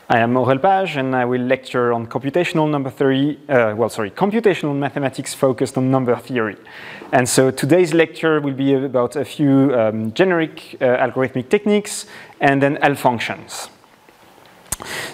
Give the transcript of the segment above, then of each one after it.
I am Aurel Page, and I will lecture on computational computational mathematics focused on number theory. And so today's lecture will be about a few generic algorithmic techniques and then L functions.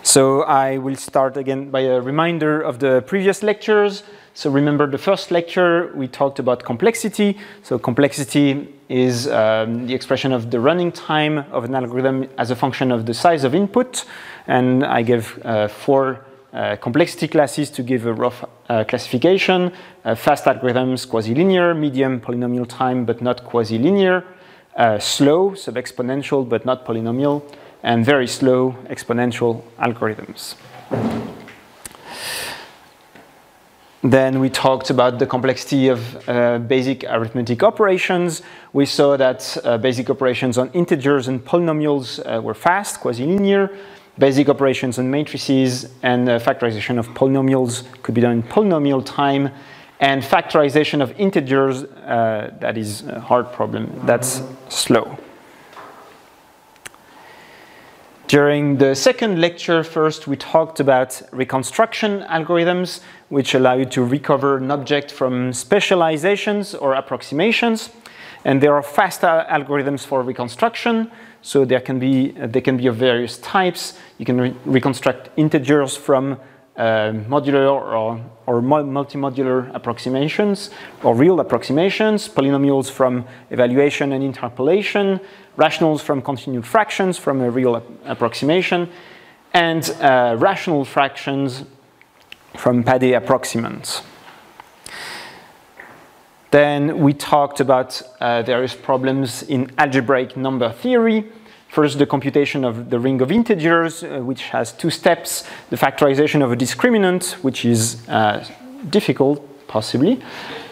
So I will start again by a reminder of the previous lectures. So remember the first lecture, we talked about complexity. So complexity is the expression of the running time of an algorithm as a function of the size of input. And I gave four complexity classes to give a rough classification. Fast algorithms, quasi-linear, medium, polynomial time, but not quasi-linear, slow, sub-exponential, but not polynomial, and very slow exponential algorithms. Then we talked about the complexity of basic arithmetic operations. We saw that basic operations on integers and polynomials were fast, quasi-linear. Basic operations on matrices and factorization of polynomials could be done in polynomial time. And factorization of integers, that is a hard problem, that's slow. During the second lecture, first we talked about reconstruction algorithms, which allow you to recover an object from specializations or approximations. And there are fast algorithms for reconstruction. So they can be of various types. You can reconstruct integers from modular or multimodular approximations or real approximations, polynomials from evaluation and interpolation, rationals from continued fractions from a real approximation, and rational fractions from pade approximants. Then we talked about various problems in algebraic number theory. First, the computation of the ring of integers, which has two steps. The factorization of a discriminant, which is difficult, possibly.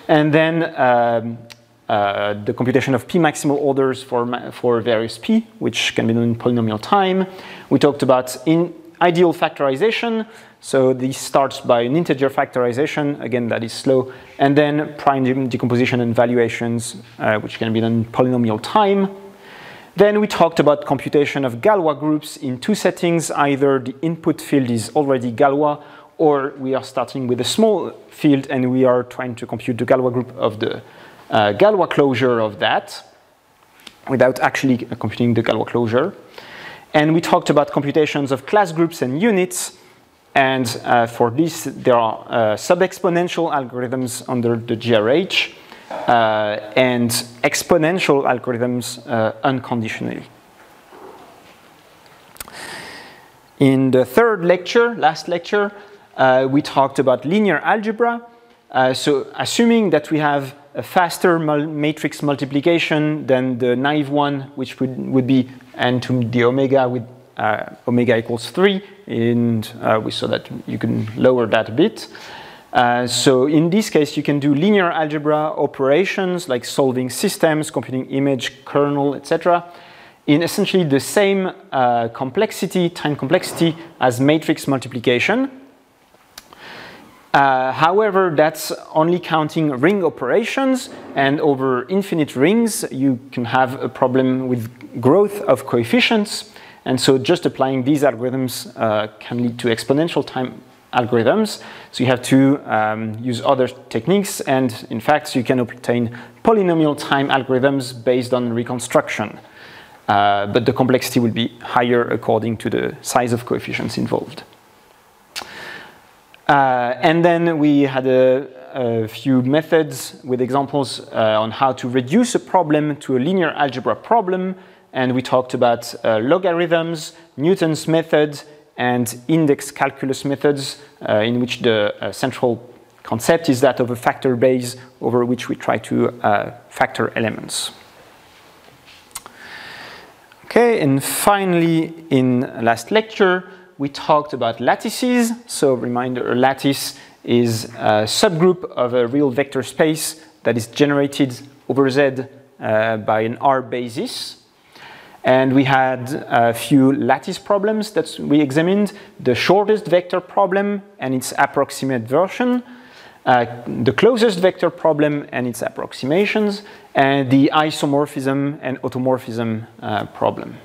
And then the computation of p maximal orders for various p, which can be done in polynomial time. We talked about ideal factorization. So this starts by an integer factorization, again that is slow, and then prime decomposition and valuations, which can be done in polynomial time. Then we talked about computation of Galois groups in two settings. Either the input field is already Galois, or we are starting with a small field and we are trying to compute the Galois group of the Galois closure of that, without actually computing the Galois closure. And we talked about computations of class groups and units. And for this, there are sub-exponential algorithms under the GRH and exponential algorithms unconditionally. In the third lecture, last lecture, we talked about linear algebra. So assuming that we have a faster matrix multiplication than the naive one, which would be n to the omega with omega equals 3, and we saw that you can lower that a bit. So in this case, you can do linear algebra operations like solving systems, computing image, kernel, etc. in essentially the same time complexity as matrix multiplication. However, that's only counting ring operations, and over infinite rings, you can have a problem with growth of coefficients. And so just applying these algorithms can lead to exponential time algorithms. So you have to use other techniques. And in fact, you can obtain polynomial time algorithms based on reconstruction. But the complexity will be higher according to the size of coefficients involved. And then we had a few methods with examples on how to reduce a problem to a linear algebra problem. And we talked about logarithms, Newton's method, and index calculus methods, in which the central concept is that of a factor base over which we try to factor elements. Okay, and finally, in last lecture, we talked about lattices. So reminder, a lattice is a subgroup of a real vector space that is generated over Z by an R basis. And we had a few lattice problems that we examined. The shortest vector problem and its approximate version, the closest vector problem and its approximations, and the isomorphism and automorphism problem.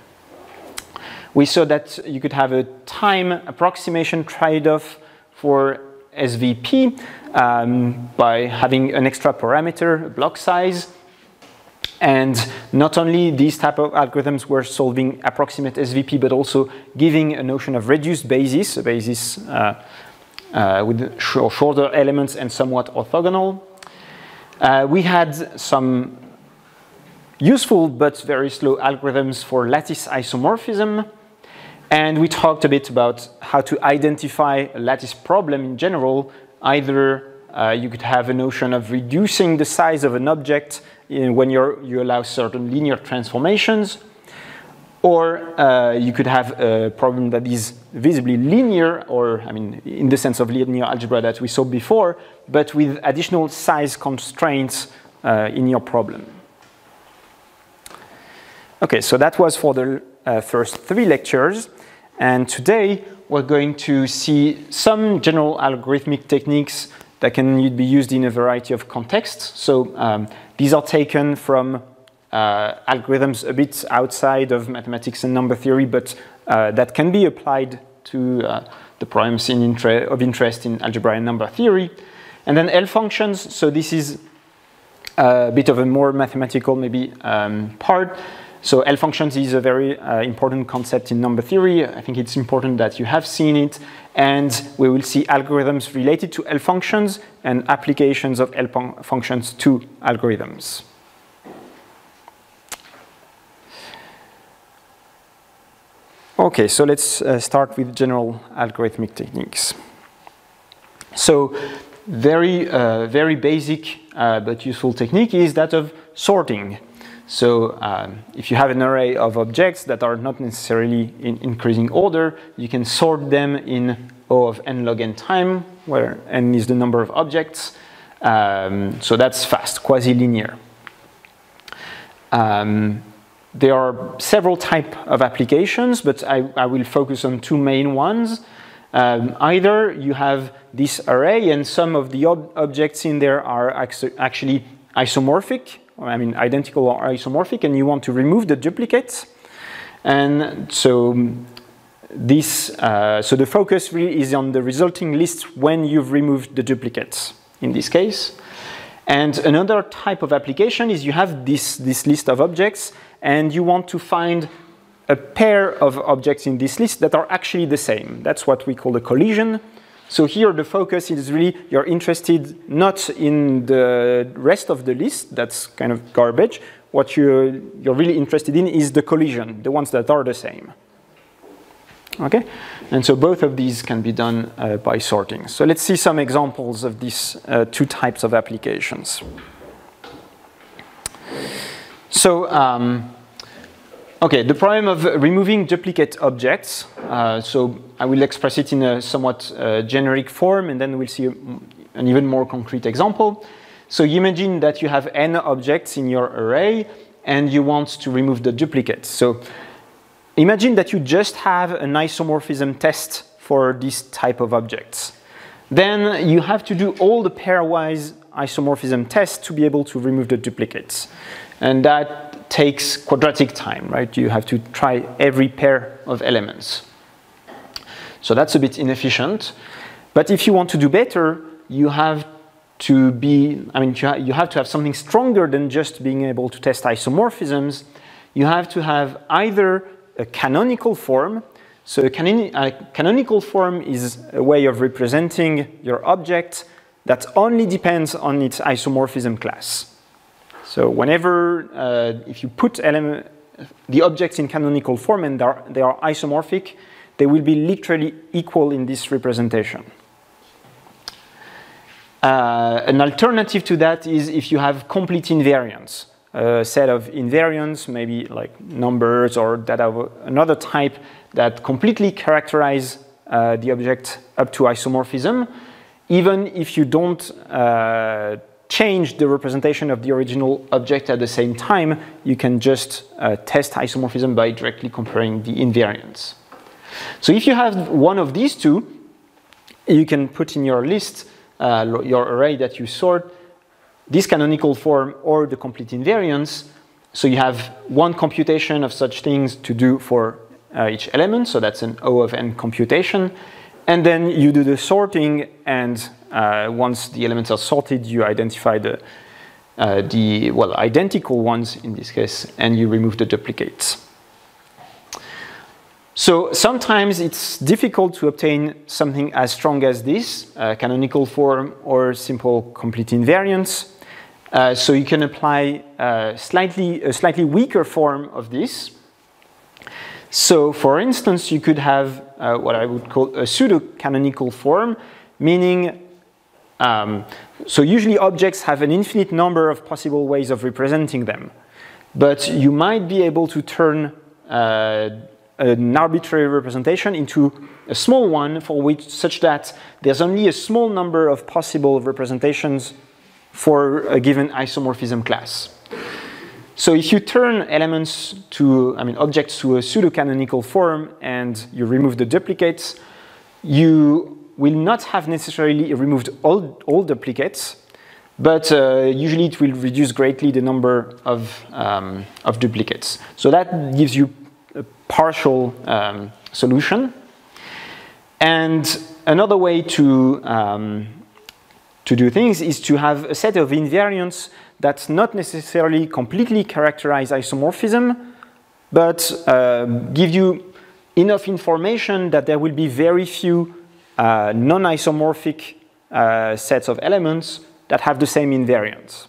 We saw that you could have a time approximation trade-off for SVP by having an extra parameter, a block size. And not only these type of algorithms were solving approximate SVP, but also giving a notion of reduced basis, a basis with shorter elements and somewhat orthogonal. We had some useful but very slow algorithms for lattice isomorphism. And we talked a bit about how to identify a lattice problem in general. Either you could have a notion of reducing the size of an object when you allow certain linear transformations, or you could have a problem that is visibly linear, or I mean, in the sense of linear algebra that we saw before, but with additional size constraints in your problem. Okay, so that was for the first 3 lectures, and today we're going to see some general algorithmic techniques that can be used in a variety of contexts. So these are taken from algorithms a bit outside of mathematics and number theory, but that can be applied to the problems of interest in algebra and number theory. And then L functions, so this is a bit of a more mathematical maybe part. So L functions is a very important concept in number theory. I think it's important that you have seen it. And we will see algorithms related to L functions and applications of L functions to algorithms. Okay, so let's start with general algorithmic techniques. So very basic but useful technique is that of sorting. So if you have an array of objects that are not necessarily in increasing order, you can sort them in O of n log n time, where n is the number of objects. So that's fast, quasi-linear. There are several types of applications, but I will focus on 2 main ones. Either you have this array and some of the objects in there are actually isomorphic, I mean identical or isomorphic, and you want to remove the duplicates. And so so the focus really is on the resulting list when you've removed the duplicates in this case. And another type of application is you have this list of objects and you want to find a pair of objects in this list that are actually the same. That's what we call a collision. So here the focus is really you're interested not in the rest of the list, that's kind of garbage. What you're really interested in is the collision, the ones that are the same. Okay, and so both of these can be done by sorting. So let's see some examples of these 2 types of applications. So, okay, the problem of removing duplicate objects. So I will express it in a somewhat generic form, and then we'll see an even more concrete example. So you imagine that you have n objects in your array, and you want to remove the duplicates. So imagine that you just have an isomorphism test for this type of objects. Then you have to do all the pairwise isomorphism tests to be able to remove the duplicates. And that takes quadratic time, right? You have to try every pair of elements. So that's a bit inefficient. But if you want to do better, you have to you have to have something stronger than just being able to test isomorphisms. You have to have either a canonical form. So a canonical form is a way of representing your object that only depends on its isomorphism class. So whenever, if you put the objects in canonical form and they are isomorphic, they will be literally equal in this representation. An alternative to that is if you have complete invariants. A set of invariants, maybe like numbers or data of another type that completely characterize the object up to isomorphism, even if you don't change the representation of the original object at the same time, you can just test isomorphism by directly comparing the invariants. So if you have one of these 2, you can put in your list, your array that you sort, this canonical form or the complete invariance. So you have one computation of such things to do for each element, so that's an O of n computation. And then you do the sorting, and once the elements are sorted, you identify the identical ones in this case, and you remove the duplicates. So sometimes it's difficult to obtain something as strong as this, canonical form or simple complete invariance. So you can apply a slightly weaker form of this. So for instance, you could have what I would call a pseudo-canonical form, meaning so usually objects have an infinite number of possible ways of representing them. But you might be able to turn an arbitrary representation into a small one for which such that there's only a small number of possible representations for a given isomorphism class. So if you turn objects to a pseudo-canonical form and you remove the duplicates, you will not have necessarily removed all duplicates, but usually it will reduce greatly the number of duplicates. So that gives you a partial solution. And another way to do things is to have a set of invariants that not necessarily completely characterize isomorphism, but give you enough information that there will be very few non-isomorphic sets of elements that have the same invariants.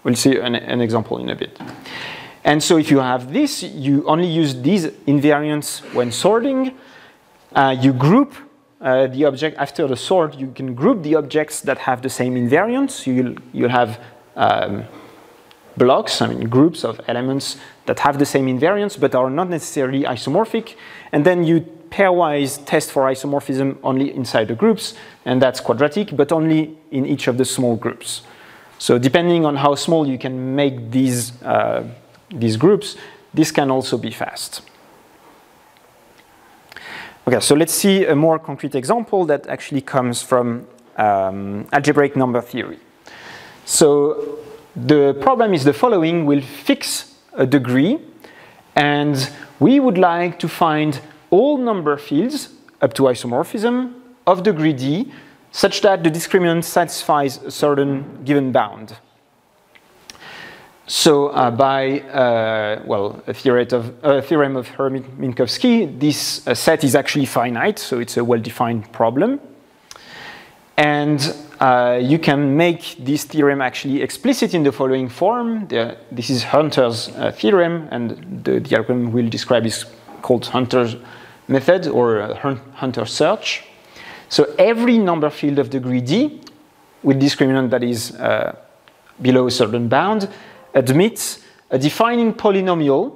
We'll see an example in a bit. And so if you have this, you only use these invariants when sorting. You group the object after the sort. You can group the objects that have the same invariants. You'll have blocks, groups of elements that have the same invariants but are not necessarily isomorphic. And then you pairwise test for isomorphism only inside the groups, and that's quadratic, but only in each of the small groups. So depending on how small you can make these groups, this can also be fast. Okay, so let's see a more concrete example that actually comes from algebraic number theory. So the problem is the following. We'll fix a degree, and we would like to find all number fields up to isomorphism of degree d such that the discriminant satisfies a certain given bound. So by a theorem of Hermite-Minkowski, this set is actually finite, so it's a well-defined problem. And you can make this theorem actually explicit in the following form. This is Hunter's theorem, and the algorithm we'll describe is called Hunter's method or Hunter search. So every number field of degree d with discriminant that is below a certain bound admits a defining polynomial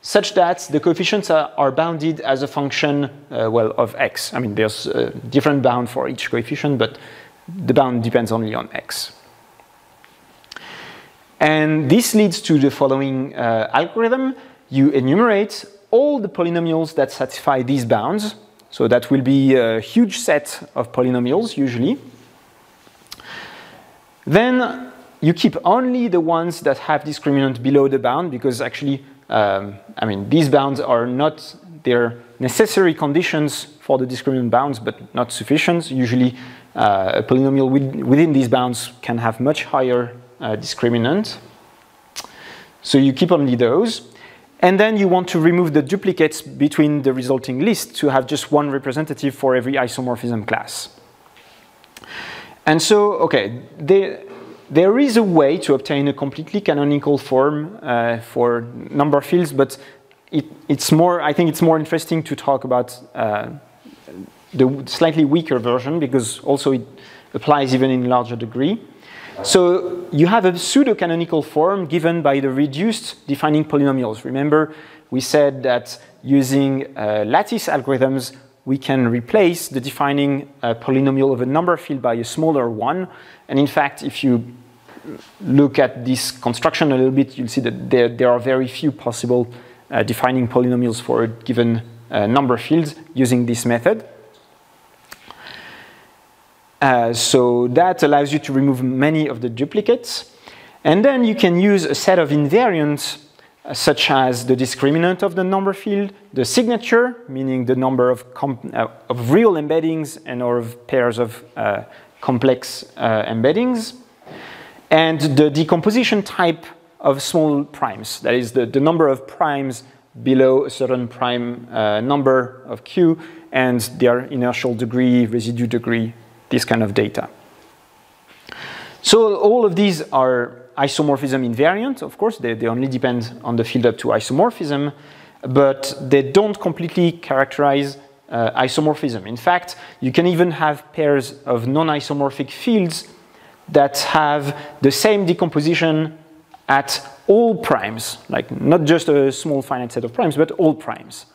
such that the coefficients are bounded as a function of x. There's a different bound for each coefficient, but the bound depends only on x. And this leads to the following algorithm. You enumerate all the polynomials that satisfy these bounds. So that will be a huge set of polynomials, usually. Then you keep only the ones that have discriminant below the bound, because actually, these bounds are not, they're necessary conditions for the discriminant bounds, but not sufficient. Usually, a polynomial within these bounds can have much higher discriminant. So you keep only those. And then you want to remove the duplicates between the resulting list to have just one representative for every isomorphism class. And so, okay, there is a way to obtain a completely canonical form for number fields, but I think it's more interesting to talk about the slightly weaker version, because also it applies even in larger degree. So you have a pseudo-canonical form given by the reduced defining polynomials. Remember, we said that using lattice algorithms, we can replace the defining polynomial of a number field by a smaller one. And in fact, if you look at this construction a little bit, you'll see that there are very few possible defining polynomials for a given number field using this method. So that allows you to remove many of the duplicates. And then you can use a set of invariants such as the discriminant of the number field, the signature, meaning the number of real embeddings and or of pairs of complex embeddings, and the decomposition type of small primes, that is the number of primes below a certain prime number of Q and their inertial degree, residue degree, this kind of data. So all of these are isomorphism invariant, of course, they only depend on the field up to isomorphism, but they don't completely characterize isomorphism. In fact, you can even have pairs of non-isomorphic fields that have the same decomposition at all primes, like not just a small finite set of primes, but all primes.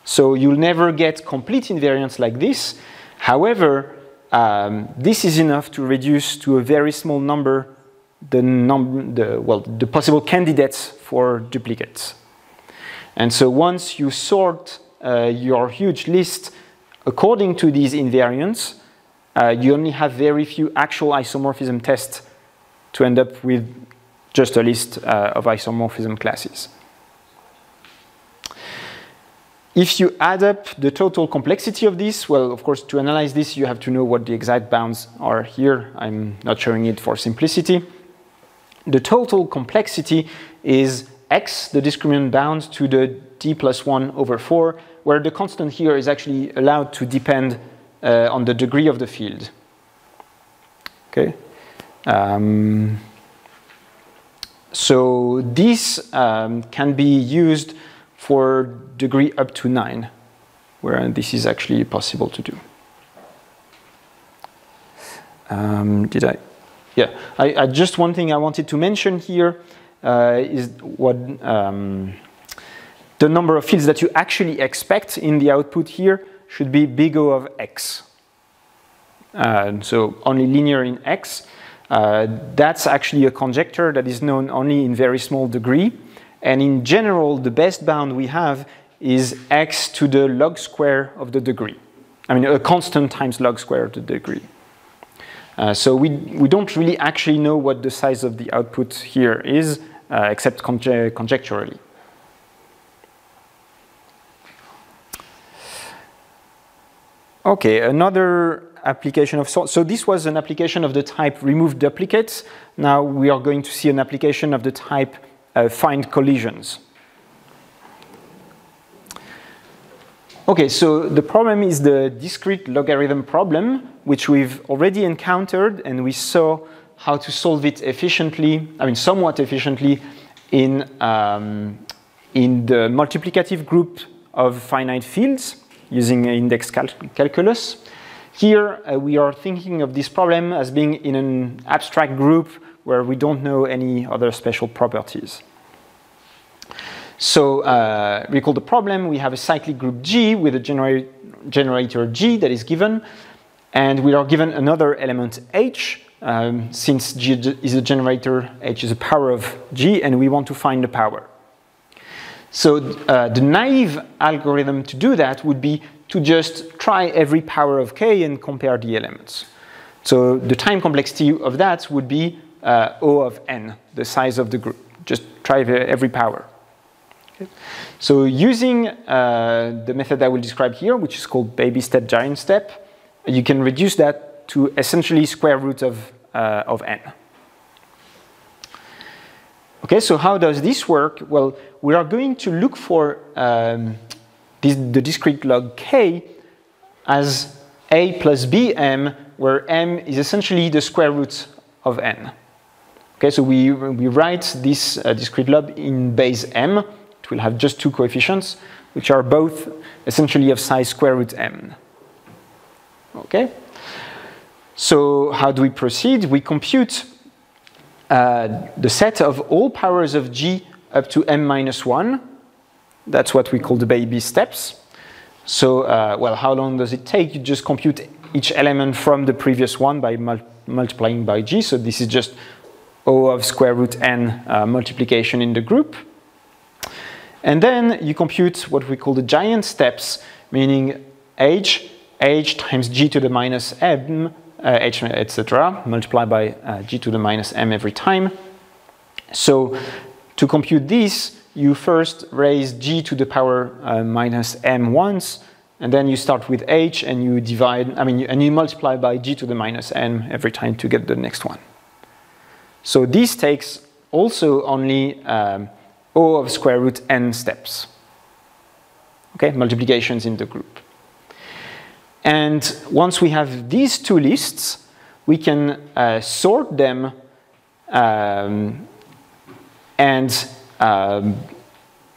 So you'll never get complete invariance like this. However, this is enough to reduce to a very small number the possible candidates for duplicates. And so once you sort your huge list according to these invariants, you only have very few actual isomorphism tests to end up with just a list of isomorphism classes. If you add up the total complexity of this, well, of course, to analyze this, you have to know what the exact bounds are here. I'm not showing it for simplicity. The total complexity is x, the discriminant bound, to the d plus 1 over 4, where the constant here is actually allowed to depend on the degree of the field. Okay. So this can be used for degree up to 9, where this is actually possible to do. Yeah, just one thing I wanted to mention here is what the number of fields that you actually expect in the output here should be big O of x. So only linear in x. That's actually a conjecture that is known only in very small degree. And in general, the best bound we have is x to the log square of the degree. I mean, a constant times log square of the degree. So we don't really actually know what the size of the output here is, except conjecturally. Okay, another application of so this was an application of the type remove duplicates. Now we are going to see an application of the type find collisions. Okay, so the problem is the discrete logarithm problem, which we've already encountered, and we saw how to solve it efficiently, I mean somewhat efficiently, in the multiplicative group of finite fields using index calculus. Here we are thinking of this problem as being in an abstract group where we don't know any other special properties. So recall the problem. We have a cyclic group G with a generator G that is given, and we are given another element H. Since G is a generator, H is a power of G, and we want to find the power. So the naive algorithm to do that would be to just try every power of K and compare the elements. So the time complexity of that would be O of n, the size of the group. Just try every power. Okay. So using the method I will describe here, which is called baby step, giant step, you can reduce that to essentially square root of n. Okay, so how does this work? Well, we are going to look for the discrete log k as a plus bm, where m is essentially the square root of n. Okay, so we write this discrete log in base m. It will have just two coefficients, which are both essentially of size square root m. Okay, so how do we proceed? We compute the set of all powers of G up to m minus 1. That's what we call the baby steps. So, well, how long does it take? You just compute each element from the previous one by multiplying by G. So this is just O of square root n multiplication in the group. And then you compute what we call the giant steps, meaning h times G to the minus m, h, etc., multiplied by G to the minus m every time. So to compute this, you first raise g to the power minus m once, and then you start with h and you divide, and you multiply by g to the minus n every time to get the next one. So this takes also only O of square root n steps. Okay, multiplications in the group. And once we have these two lists, we can sort them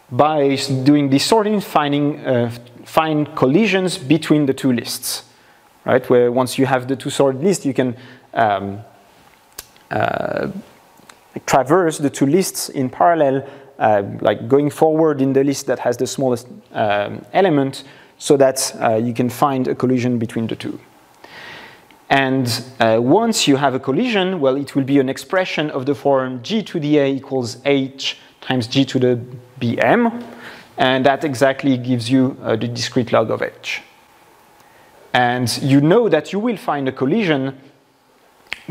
by doing this sorting, find collisions between the two lists, right? Where once you have the two sorted lists, you can traverse the two lists in parallel, like going forward in the list that has the smallest element, so that you can find a collision between the two. And once you have a collision, well, it will be an expression of the form g to the a equals h times g to the bm, and that exactly gives you the discrete log of h. And you know that you will find a collision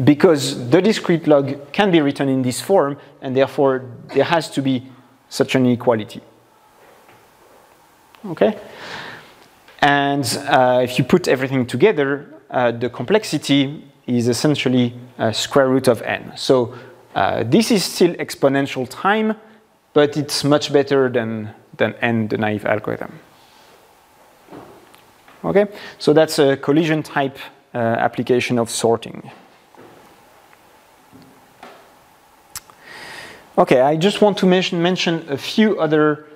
because the discrete log can be written in this form, and therefore there has to be such an inequality. Okay? And if you put everything together, the complexity is essentially square root of n. So this is still exponential time, but it's much better than n, the naive algorithm. Okay, so that's a collision type application of sorting. Okay, I just want to mention a few other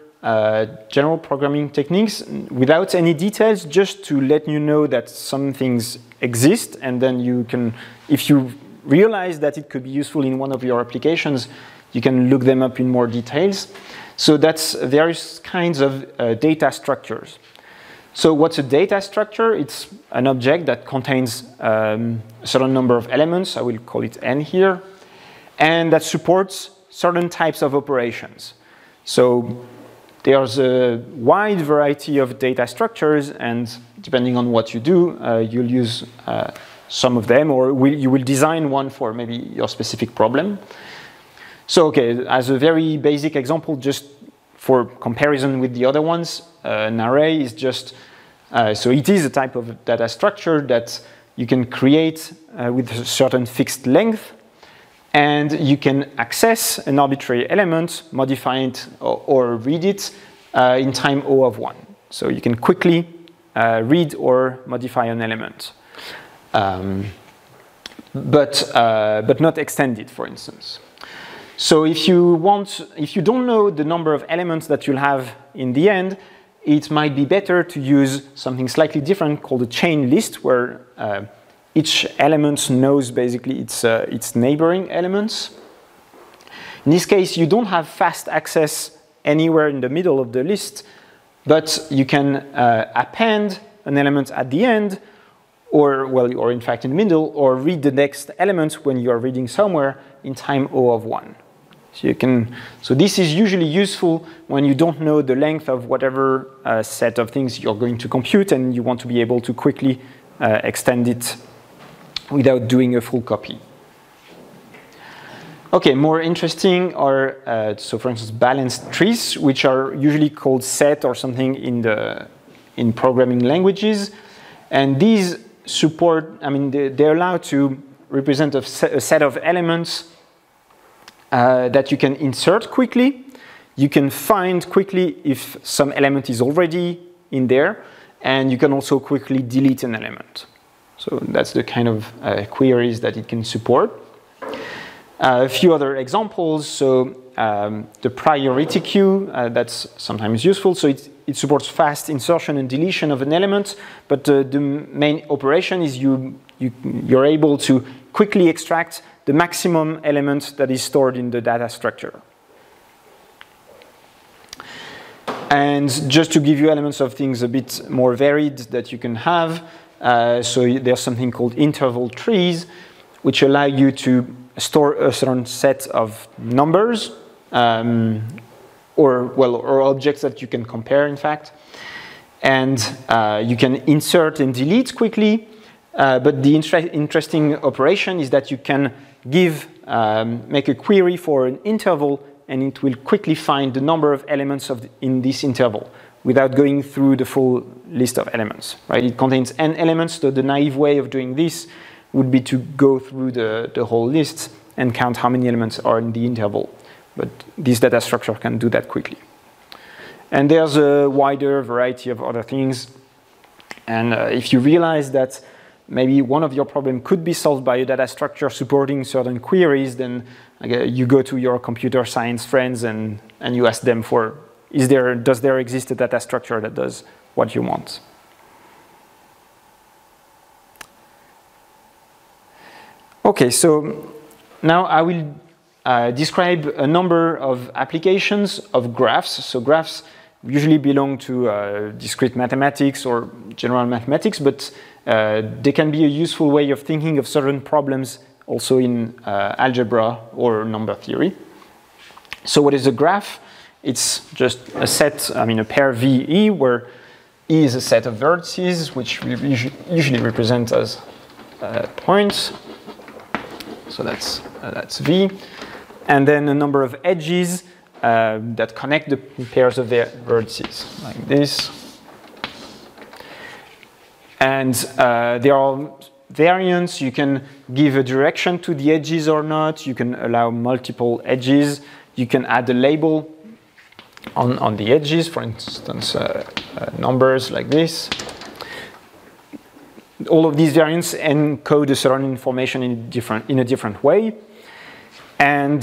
general programming techniques without any details, just to let you know that some things exist, and then you can, if you realize that it could be useful in one of your applications, you can look them up in more details. So that's various kinds of data structures. So what's a data structure? It's an object that contains a certain number of elements, I will call it n here, and that supports certain types of operations. So there's a wide variety of data structures, and depending on what you do, you'll use some of them, or you will design one for maybe your specific problem. So, okay, as a very basic example, just for comparison with the other ones, an array is just, so it is a type of data structure that you can create with a certain fixed length, and you can access an arbitrary element, modify it or read it in time O of 1. So you can quickly read or modify an element, but not extend it, for instance. So if you don't know the number of elements that you'll have in the end, it might be better to use something slightly different called a chain list, where each element knows basically its neighboring elements. In this case, you don't have fast access anywhere in the middle of the list, but you can append an element at the end, or in fact in the middle, or read the next element when you are reading somewhere in time O of 1. So this is usually useful when you don't know the length of whatever set of things you're going to compute, and you want to be able to quickly extend it without doing a full copy. Okay, more interesting are, so for instance, balanced trees, which are usually called set or something in programming languages. And these support, they allow to represent a set of elements that you can insert quickly. You can find quickly if some element is already in there, and you can also quickly delete an element. So that's the kind of queries that it can support. A few other examples. So the priority queue, that's sometimes useful. So it supports fast insertion and deletion of an element, but the main operation is you're able to quickly extract the maximum element that is stored in the data structure. And just to give you elements of things a bit more varied that you can have, so there's something called interval trees, which allow you to store a certain set of numbers, or objects that you can compare, in fact. And you can insert and delete quickly, but the interesting operation is that you can make a query for an interval and it will quickly find the number of elements in this interval without going through the full list of elements, right? It contains n elements, so the naive way of doing this would be to go through the whole list and count how many elements are in the interval. But this data structure can do that quickly. And there's a wider variety of other things. And if you realize that maybe one of your problems could be solved by a data structure supporting certain queries, then you go to your computer science friends and you ask them for, does there exist a data structure that does what you want? Okay, so now I will describe a number of applications of graphs. So graphs usually belong to discrete mathematics or general mathematics, but they can be a useful way of thinking of certain problems also in algebra or number theory. So what is a graph? It's just a set, a pair VE, where E is a set of vertices, which we usually represent as points. So that's V. And then a number of edges that connect the pairs of their vertices, like this. And there are variants. You can give a direction to the edges or not. You can allow multiple edges. You can add a label on the edges, for instance, numbers like this. All of these variants encode a certain information in a different way. And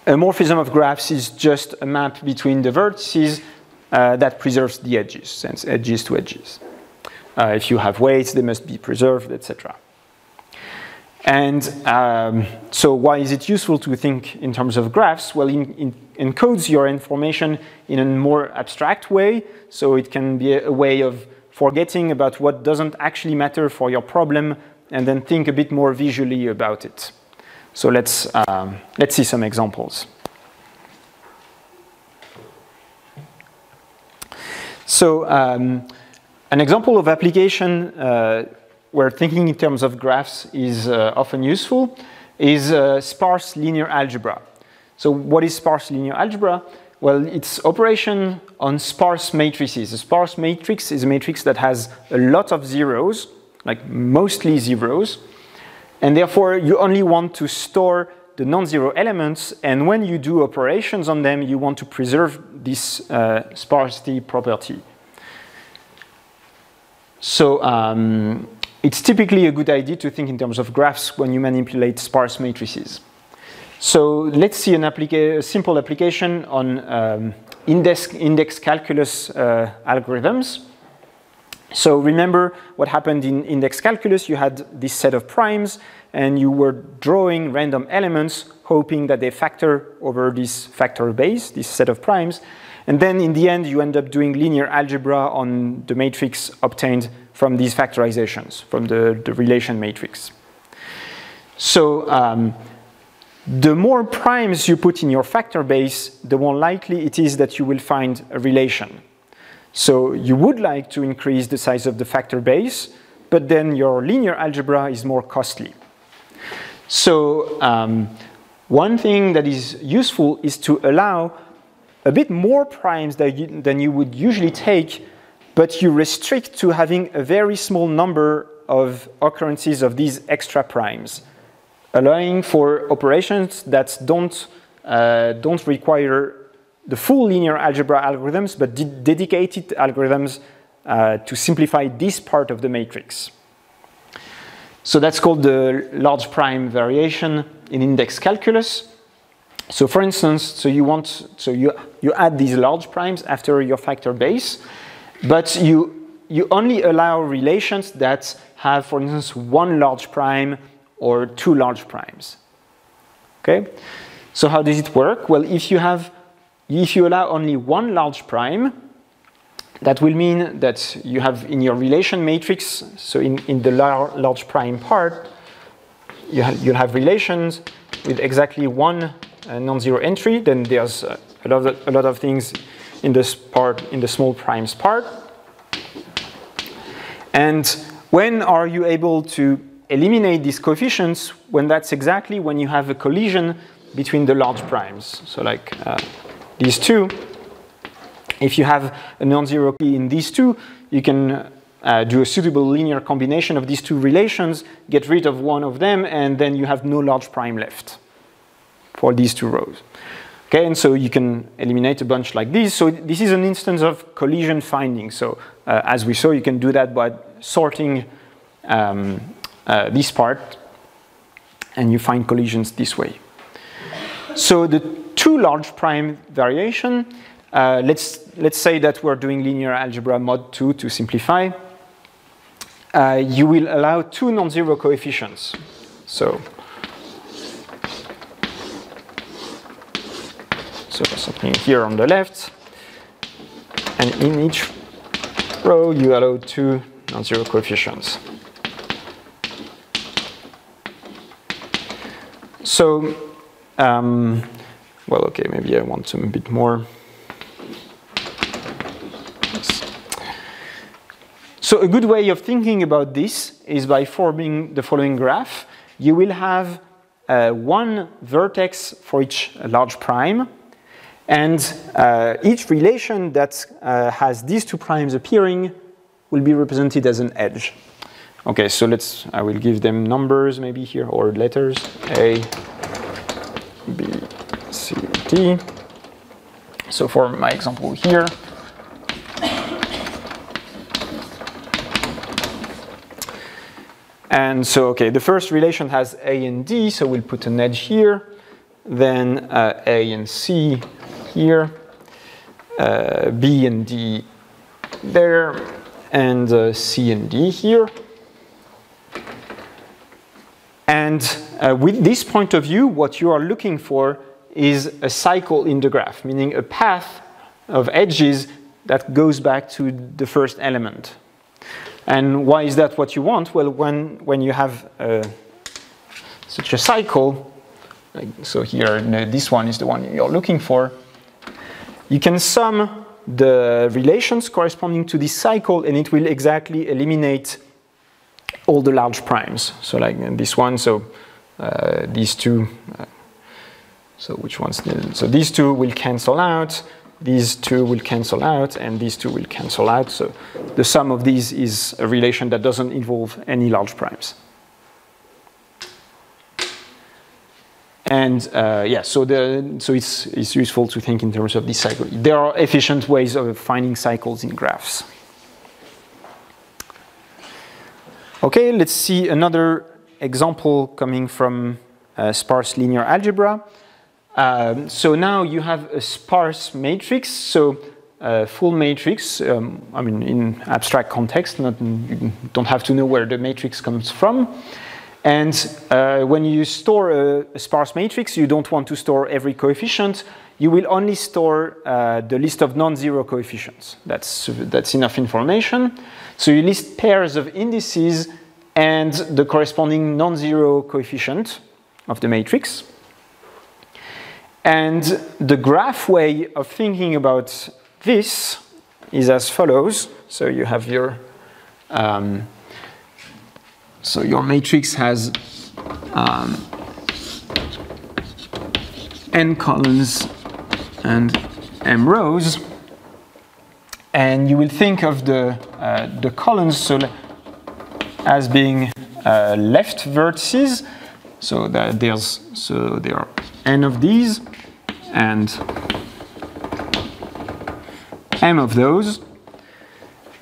a morphism of graphs is just a map between the vertices that preserves the edges, sends edges to edges. If you have weights, they must be preserved, etc. And so why is it useful to think in terms of graphs? Well, it encodes your information in a more abstract way, so it can be a way of forgetting about what doesn't actually matter for your problem and then think a bit more visually about it. So let's see some examples. So an example of application where thinking in terms of graphs is often useful is sparse linear algebra. So what is sparse linear algebra? Well, it's operation on sparse matrices. A sparse matrix is a matrix that has a lot of zeros, like mostly zeros, and therefore you only want to store the non-zero elements, and when you do operations on them, you want to preserve this sparsity property. So it's typically a good idea to think in terms of graphs when you manipulate sparse matrices. So let's see a simple application on index calculus algorithms. So remember what happened in index calculus. You had this set of primes, and you were drawing random elements, hoping that they factor over this factor base, this set of primes. And then in the end, you end up doing linear algebra on the matrix obtained from these factorizations, from the relation matrix. So the more primes you put in your factor base, the more likely it is that you will find a relation. So you would like to increase the size of the factor base, but then your linear algebra is more costly. So one thing that is useful is to allow a bit more primes than you would usually take, but you restrict to having a very small number of occurrences of these extra primes, allowing for operations that don't require the full linear algebra algorithms, but dedicated algorithms to simplify this part of the matrix. So that's called the large prime variation in index calculus. So for instance, you add these large primes after your factor base, but you only allow relations that have, for instance, one large prime or two large primes. Okay? So how does it work? Well, if you allow only one large prime, that will mean that you have in your relation matrix, so in the large prime part, you'll have relations with exactly one non-zero entry. Then there's a lot of things in this part, in the small primes part. And when are you able to eliminate these coefficients? When that's exactly when you have a collision between the large primes. So like these two, if you have a non-zero key in these two, you can do a suitable linear combination of these two relations, get rid of one of them, and then you have no large prime left for these two rows. Okay, and so you can eliminate a bunch like this. So this is an instance of collision finding. So as we saw, you can do that by sorting this part, and you find collisions this way. So the two large prime variation, let's say that we're doing linear algebra mod 2 to simplify. You will allow two non-zero coefficients. So something here on the left, and in each row you allow two non-zero coefficients. So, well, okay, maybe I want some bit more. Yes. So a good way of thinking about this is by forming the following graph. You will have one vertex for each large prime, and each relation that has these two primes appearing will be represented as an edge. Okay, so I will give them numbers maybe here, or letters, A, B, C, D. So for my example here, and so, okay, the first relation has A and D, so we'll put an edge here, then A and C here, B and D there, and C and D here. And with this point of view, what you are looking for is a cycle in the graph, meaning a path of edges that goes back to the first element. And why is that what you want? Well, when you have such a cycle, like, so here this one is the one you're looking for, you can sum the relations corresponding to this cycle, and it will exactly eliminate all the large primes. So like this one, so these two, so which ones? So these two will cancel out, these two will cancel out, and these two will cancel out. So the sum of these is a relation that doesn't involve any large primes. And yeah, so it's useful to think in terms of this cycle. There are efficient ways of finding cycles in graphs. Okay, let's see another example coming from sparse linear algebra. So now you have a sparse matrix, so full matrix. I mean, in abstract context, you don't have to know where the matrix comes from. And when you store a sparse matrix, you don't want to store every coefficient. You will only store the list of non-zero coefficients. That's enough information. So you list pairs of indices and the corresponding non-zero coefficient of the matrix. And the graph way of thinking about this is as follows. So you have your so your matrix has n columns and m rows, and you will think of the columns as being left vertices. So that there are n of these and m of those.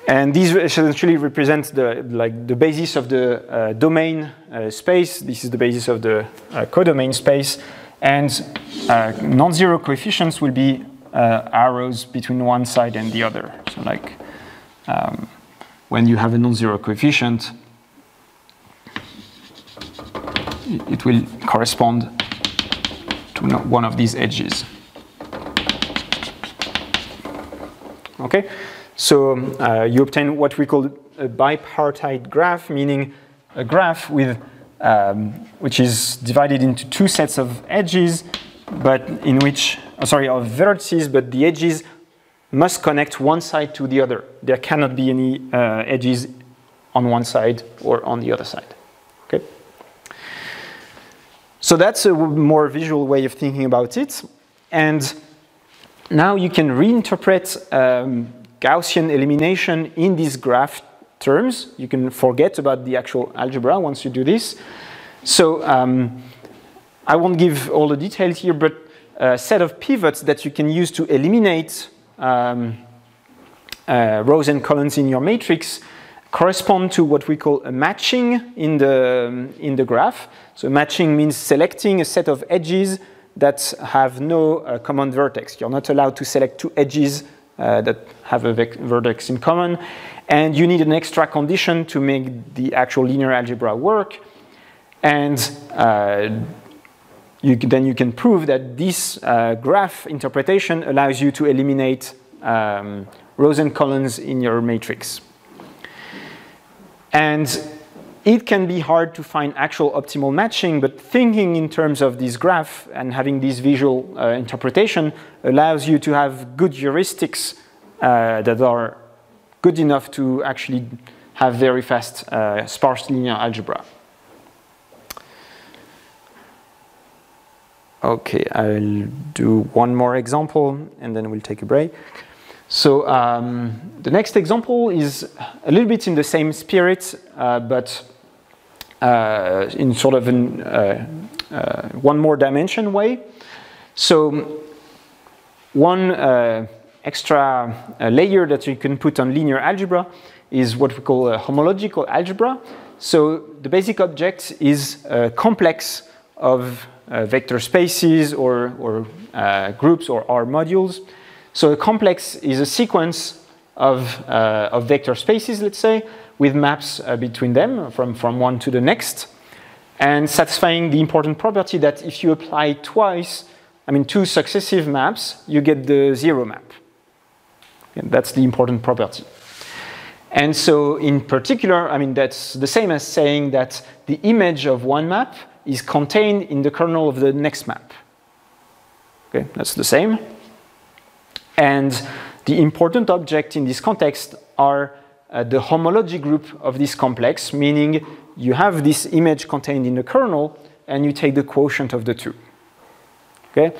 And these essentially represent the basis of the domain space. This is the basis of the codomain space. And non-zero coefficients will be arrows between one side and the other. So like when you have a non-zero coefficient, it will correspond to one of these edges. Okay? So you obtain what we call a bipartite graph, meaning a graph with which is divided into two sets of edges, but in which, of vertices, but the edges must connect one side to the other. There cannot be any edges on one side or on the other side. Okay. So that's a more visual way of thinking about it. And now you can reinterpret Gaussian elimination in these graph terms. You can forget about the actual algebra once you do this. So I won't give all the details here, but a set of pivots that you can use to eliminate rows and columns in your matrix correspond to what we call a matching in the graph. So matching means selecting a set of edges that have no common vertex. You're not allowed to select two edges that have a vertex in common, and you need an extra condition to make the actual linear algebra work. And then you can prove that this graph interpretation allows you to eliminate rows and columns in your matrix. And it can be hard to find actual optimal matching, but thinking in terms of this graph and having this visual interpretation allows you to have good heuristics that are good enough to actually have very fast sparse linear algebra. Okay, I'll do one more example and then we'll take a break. So the next example is a little bit in the same spirit, but in sort of one more dimension way. So one extra layer that you can put on linear algebra is what we call a homological algebra. So the basic object is a complex of vector spaces or groups or R modules. So a complex is a sequence of vector spaces, let's say, with maps between them from one to the next, and satisfying the important property that if you apply two successive maps, you get the zero map. And that's the important property. And so in particular, that's the same as saying that the image of one map is contained in the kernel of the next map. Okay, that's the same. And the important object in this context are the homology group of this complex, meaning you have this image contained in the kernel and you take the quotient of the two. Okay?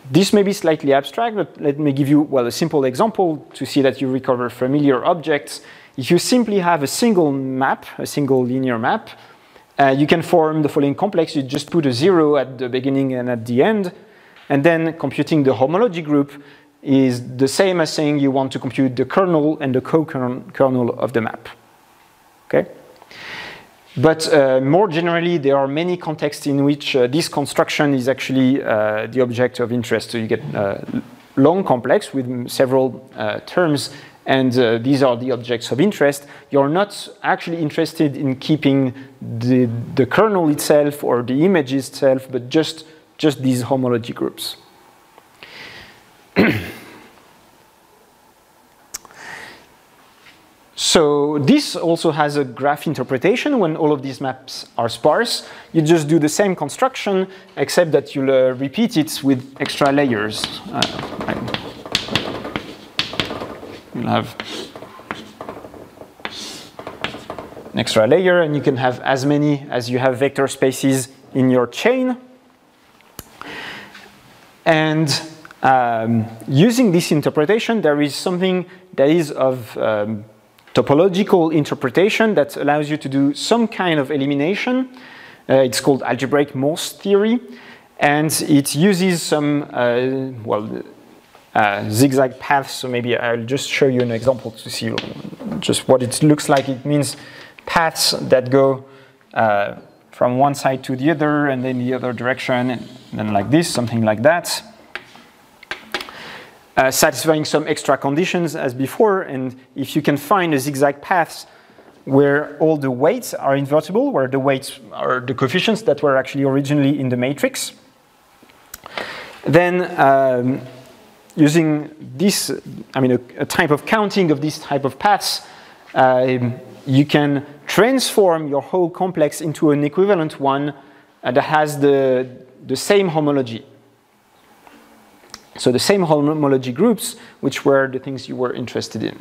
This may be slightly abstract, but let me give you a simple example to see that you recover familiar objects. If you simply have a single map, a single linear map, you can form the following complex. You just put a 0 at the beginning and at the end, and then computing the homology group is the same as saying you want to compute the kernel and the co-kernel of the map. Okay? But more generally, there are many contexts in which this construction is actually the object of interest. So you get long complex with several terms, and these are the objects of interest. You're not actually interested in keeping the kernel itself or the image itself, but just these homology groups. So this also has a graph interpretation when all of these maps are sparse. You just do the same construction, except that you'll repeat it with extra layers. You'll have an extra layer, and you can have as many as you have vector spaces in your chain. And using this interpretation, there is something that is of topological interpretation that allows you to do some kind of elimination. It's called algebraic Morse theory, and it uses some zigzag paths. So maybe I'll just show you an example to see just what it looks like. It means paths that go from one side to the other and then the other direction, and then like this, something like that. Satisfying some extra conditions as before, and if you can find a zigzag paths where all the weights are invertible, where the weights are the coefficients that were actually originally in the matrix, then using this, a type of counting of this type of paths, you can transform your whole complex into an equivalent one that has the same homology. So the same homology groups, which were the things you were interested in.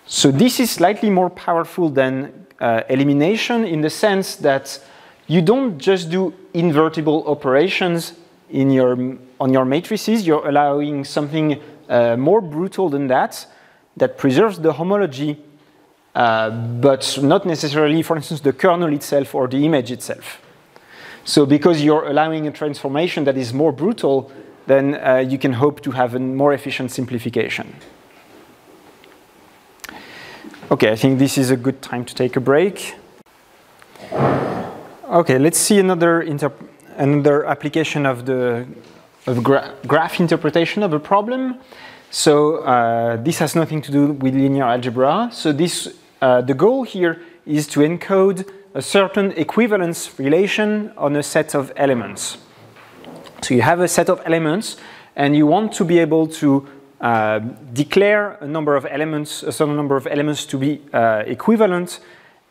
So this is slightly more powerful than elimination in the sense that you don't just do invertible operations on your matrices. You're allowing something more brutal than that preserves the homology, but not necessarily, for instance, the kernel itself or the image itself. So because you're allowing a transformation that is more brutal, then you can hope to have a more efficient simplification. Okay, I think this is a good time to take a break. Okay, let's see another application of graph interpretation of a problem. So this has nothing to do with linear algebra. So the goal here is to encode a certain equivalence relation on a set of elements. So you have a set of elements, and you want to be able to declare a certain number of elements to be equivalent,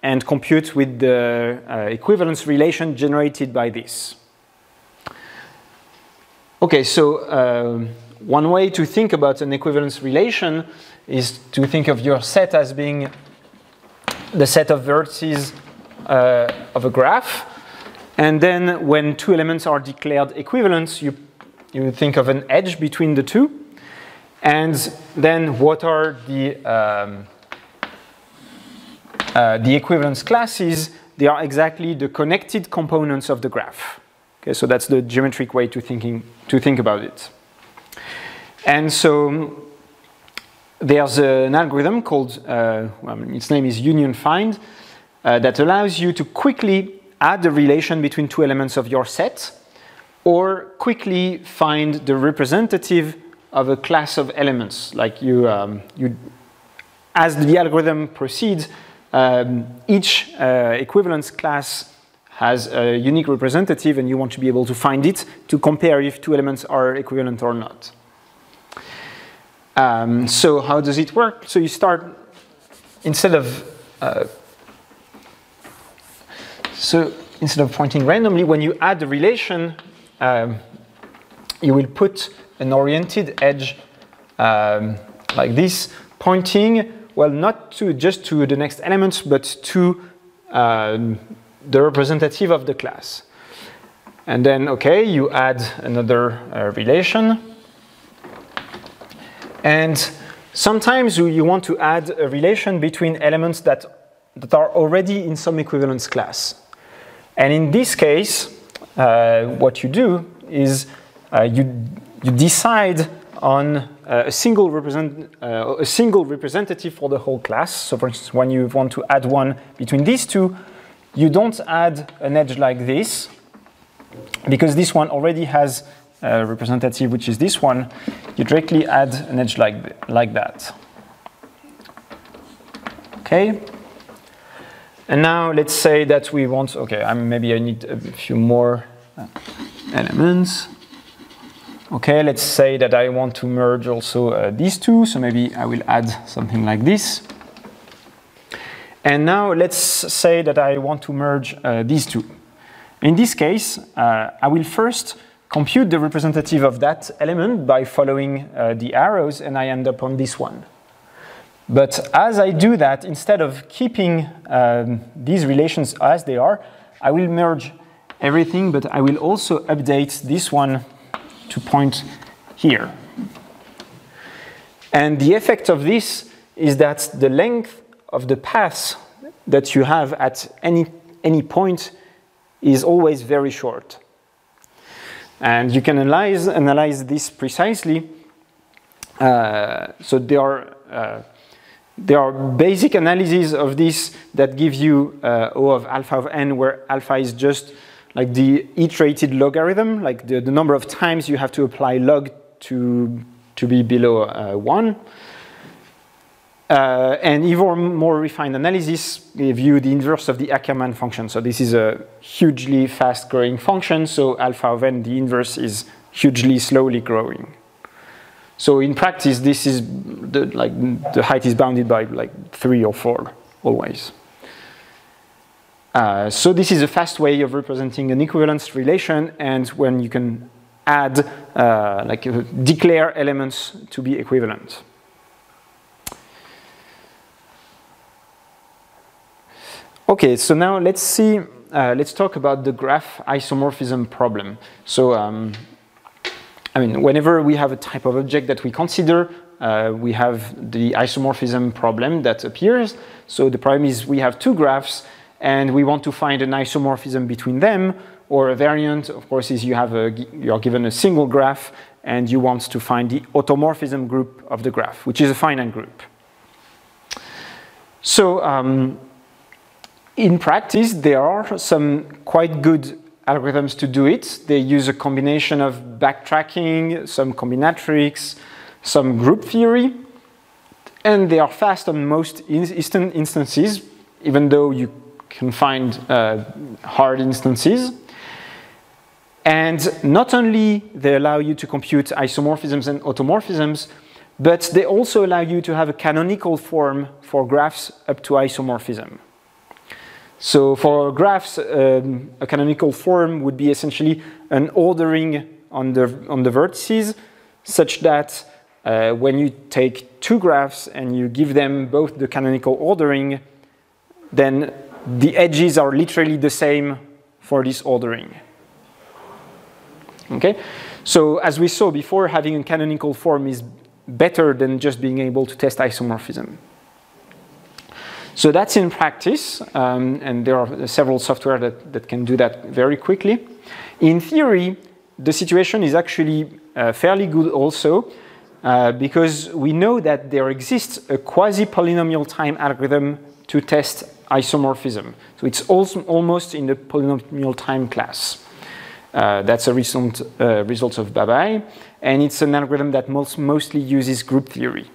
and compute with the equivalence relation generated by this. Okay, so one way to think about an equivalence relation is to think of your set as being the set of vertices of a graph. And then when two elements are declared equivalent, you think of an edge between the two. And then what are the equivalence classes? They are exactly the connected components of the graph. Okay, so that's the geometric way to think about it. And so there's an algorithm called, its name is union find, that allows you to quickly add the relation between two elements of your set, or quickly find the representative of a class of elements. Like as the algorithm proceeds, each equivalence class has a unique representative, and you want to be able to find it to compare if two elements are equivalent or not. So how does it work? So you start, instead of pointing randomly, when you add the relation, you will put an oriented edge like this, pointing, well, not just to the next elements, but to the representative of the class. And then, okay, you add another relation. And sometimes you want to add a relation between elements that are already in some equivalence class. And in this case, what you do is you decide on a single representative for the whole class. So for instance, when you want to add one between these two, you don't add an edge like this, because this one already has a representative, which is this one. You directly add an edge like that. Okay. And now let's say that we want, okay, maybe I need a few more elements. Okay, let's say that I want to merge also these two, so maybe I will add something like this. And now let's say that I want to merge these two. In this case, I will first compute the representative of that element by following the arrows, and I end up on this one. But as I do that, instead of keeping these relations as they are, I will merge everything, but I will also update this one to point here. And the effect of this is that the length of the paths that you have at any point is always very short. And you can analyze this precisely. So there are basic analyses of this that give you O of alpha of n, where alpha is just like the iterated logarithm, like the number of times you have to apply log to be below 1. And even more refined analysis give you the inverse of the Ackermann function. So this is a hugely fast growing function. So alpha of n, the inverse, is hugely slowly growing. So in practice, this is the height is bounded by like 3 or 4 always. So this is a fast way of representing an equivalence relation, and when you can add declare elements to be equivalent. Okay, so now let's talk about the graph isomorphism problem. So, I mean, whenever we have a type of object that we consider, we have the isomorphism problem that appears. So the problem is we have two graphs, and we want to find an isomorphism between them, or a variant, of course, is you are given a single graph, and you want to find the automorphism group of the graph, which is a finite group. So in practice, there are some quite good algorithms to do it. They use a combination of backtracking, some combinatorics, some group theory, and they are fast on most instances, even though you can find hard instances. And not only they allow you to compute isomorphisms and automorphisms, but they also allow you to have a canonical form for graphs up to isomorphism. So for graphs, a canonical form would be essentially an ordering on the vertices, such that when you take two graphs and you give them both the canonical ordering, then the edges are literally the same for this ordering. Okay? So as we saw before, having a canonical form is better than just being able to test isomorphism. So that's in practice, and there are several software that can do that very quickly. In theory, the situation is actually fairly good also, because we know that there exists a quasi-polynomial time algorithm to test isomorphism. So it's also almost in the polynomial time class. That's a recent result of Babai, and it's an algorithm that mostly uses group theory.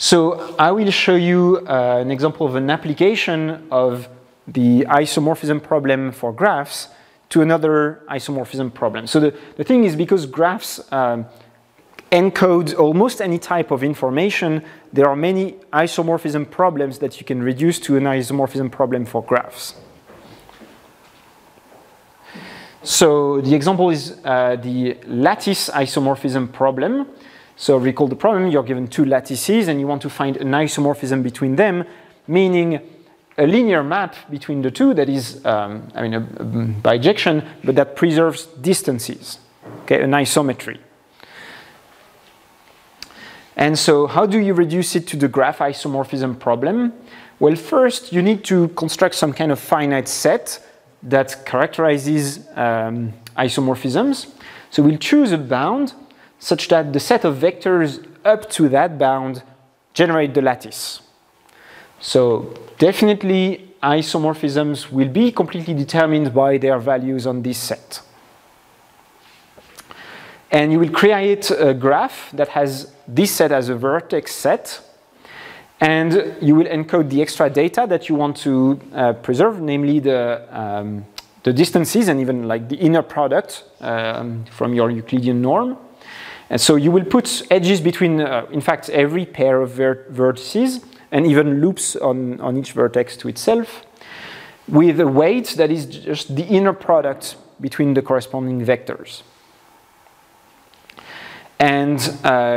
So I will show you an example of an application of the isomorphism problem for graphs to another isomorphism problem. So the thing is, because graphs encode almost any type of information, there are many isomorphism problems that you can reduce to an isomorphism problem for graphs. So the example is the lattice isomorphism problem. So recall the problem, you're given two lattices and you want to find an isomorphism between them, meaning a linear map between the two that is, a bijection, but that preserves distances, okay, an isometry. And so how do you reduce it to the graph isomorphism problem? Well, first you need to construct some kind of finite set that characterizes isomorphisms. So we'll choose a bound such that the set of vectors up to that bound generate the lattice. So definitely isomorphisms will be completely determined by their values on this set. And you will create a graph that has this set as a vertex set, and you will encode the extra data that you want to preserve, namely the distances and even like the inner product from your Euclidean norm. And so you will put edges between, in fact, every pair of vertices, and even loops on each vertex to itself, with a weight that is just the inner product between the corresponding vectors. And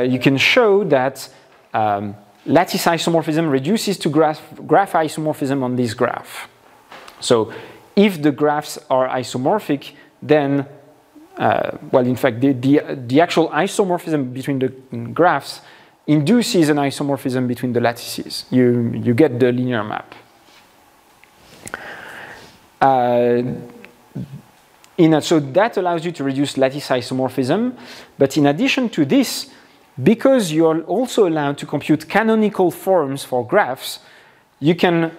you can show that lattice isomorphism reduces to graph isomorphism on this graph. So if the graphs are isomorphic, then well, in fact, the actual isomorphism between the graphs induces an isomorphism between the lattices. You get the linear map. So that allows you to reduce lattice isomorphism. But in addition to this, because you're also allowed to compute canonical forms for graphs, you can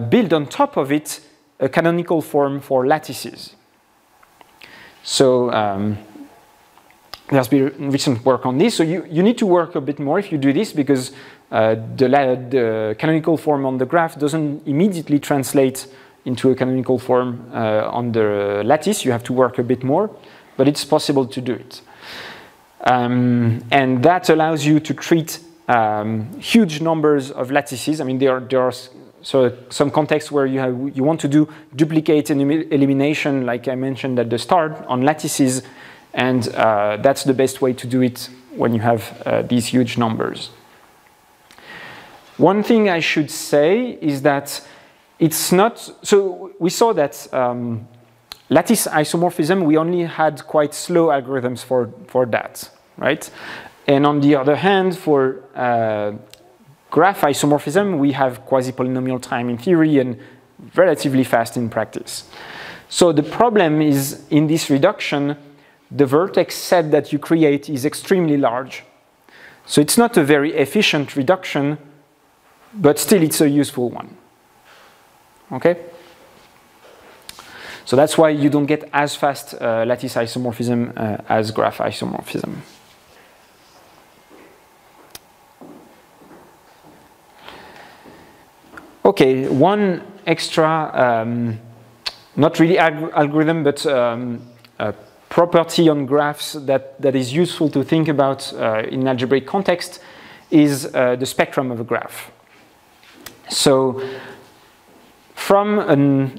build on top of it a canonical form for lattices. So there's been recent work on this. So you need to work a bit more if you do this, because the canonical form on the graph doesn't immediately translate into a canonical form on the lattice. You have to work a bit more, but it's possible to do it. And that allows you to treat huge numbers of lattices. I mean, there are some contexts where you want to do duplicate and elimination, like I mentioned at the start, on lattices, and that's the best way to do it when you have these huge numbers. One thing I should say is that it's not, so we saw that lattice isomorphism, we only had quite slow algorithms for that, right? And on the other hand, for graph isomorphism, we have quasi-polynomial time in theory and relatively fast in practice. So the problem is in this reduction, the vertex set that you create is extremely large. So it's not a very efficient reduction, but still it's a useful one. Okay? So that's why you don't get as fast lattice isomorphism as graph isomorphism. Okay, one extra, not really algorithm, but a property on graphs that is useful to think about in algebraic context is the spectrum of a graph. So from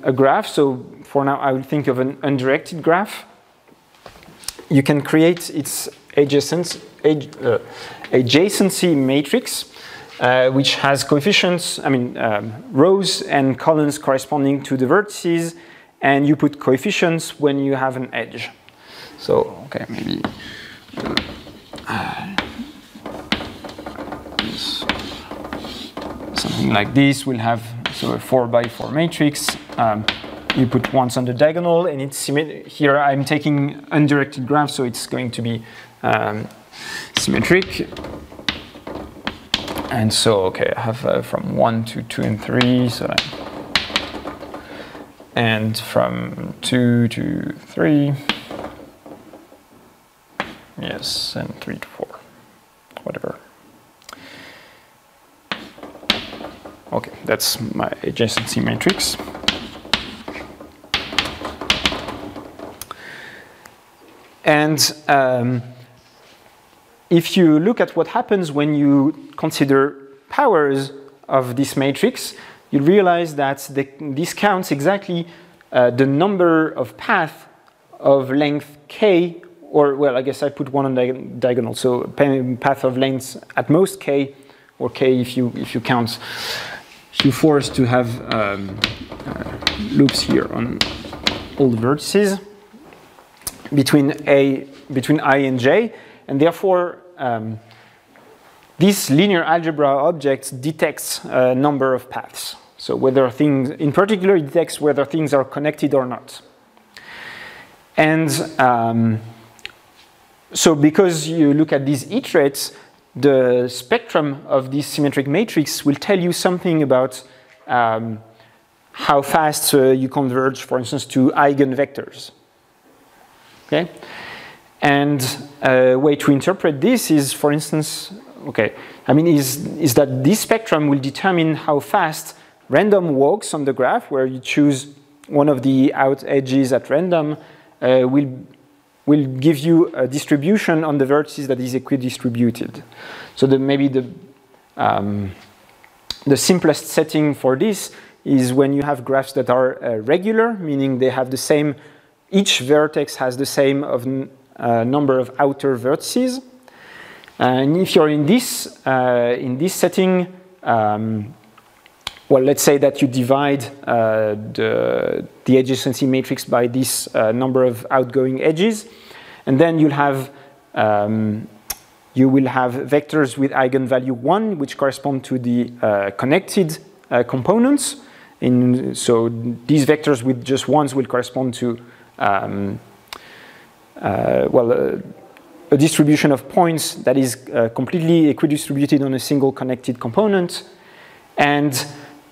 a graph, so for now I will think of an undirected graph, you can create its adjacency matrix, which has coefficients, rows and columns corresponding to the vertices, and you put coefficients when you have an edge. So, okay, maybe something like this. We'll have a 4x4 matrix. You put ones on the diagonal, and it's here I'm taking undirected graph, so it's going to be symmetric. And so, okay, I have from 1 to 2 and 3, and from 2 to 3, yes, and 3 to 4, whatever. Okay, that's my adjacency matrix. And if you look at what happens when you consider powers of this matrix, you realize that this counts exactly the number of paths of length k, or well, I guess I put one on diagonal, so path of length at most k, or k if you count, if you force to have loops here on all the vertices between I and j, and therefore this linear algebra object detects a number of paths. So whether things, in particular, it detects whether things are connected or not. And so because you look at these iterates, the spectrum of this symmetric matrix will tell you something about how fast you converge, for instance, to eigenvectors. Okay? And a way to interpret this is, for instance, is that this spectrum will determine how fast random walks on the graph, where you choose one of the out edges at random, will give you a distribution on the vertices that is equidistributed. So maybe the simplest setting for this is when you have graphs that are regular, meaning they have the same, each vertex has the same number of outer vertices. And if you're in this setting, well, let's say that you divide the adjacency matrix by this number of outgoing edges, and then you'll have you will have vectors with eigenvalue 1, which correspond to the connected components. So these vectors with just ones will correspond to a distribution of points that is completely equidistributed on a single connected component, and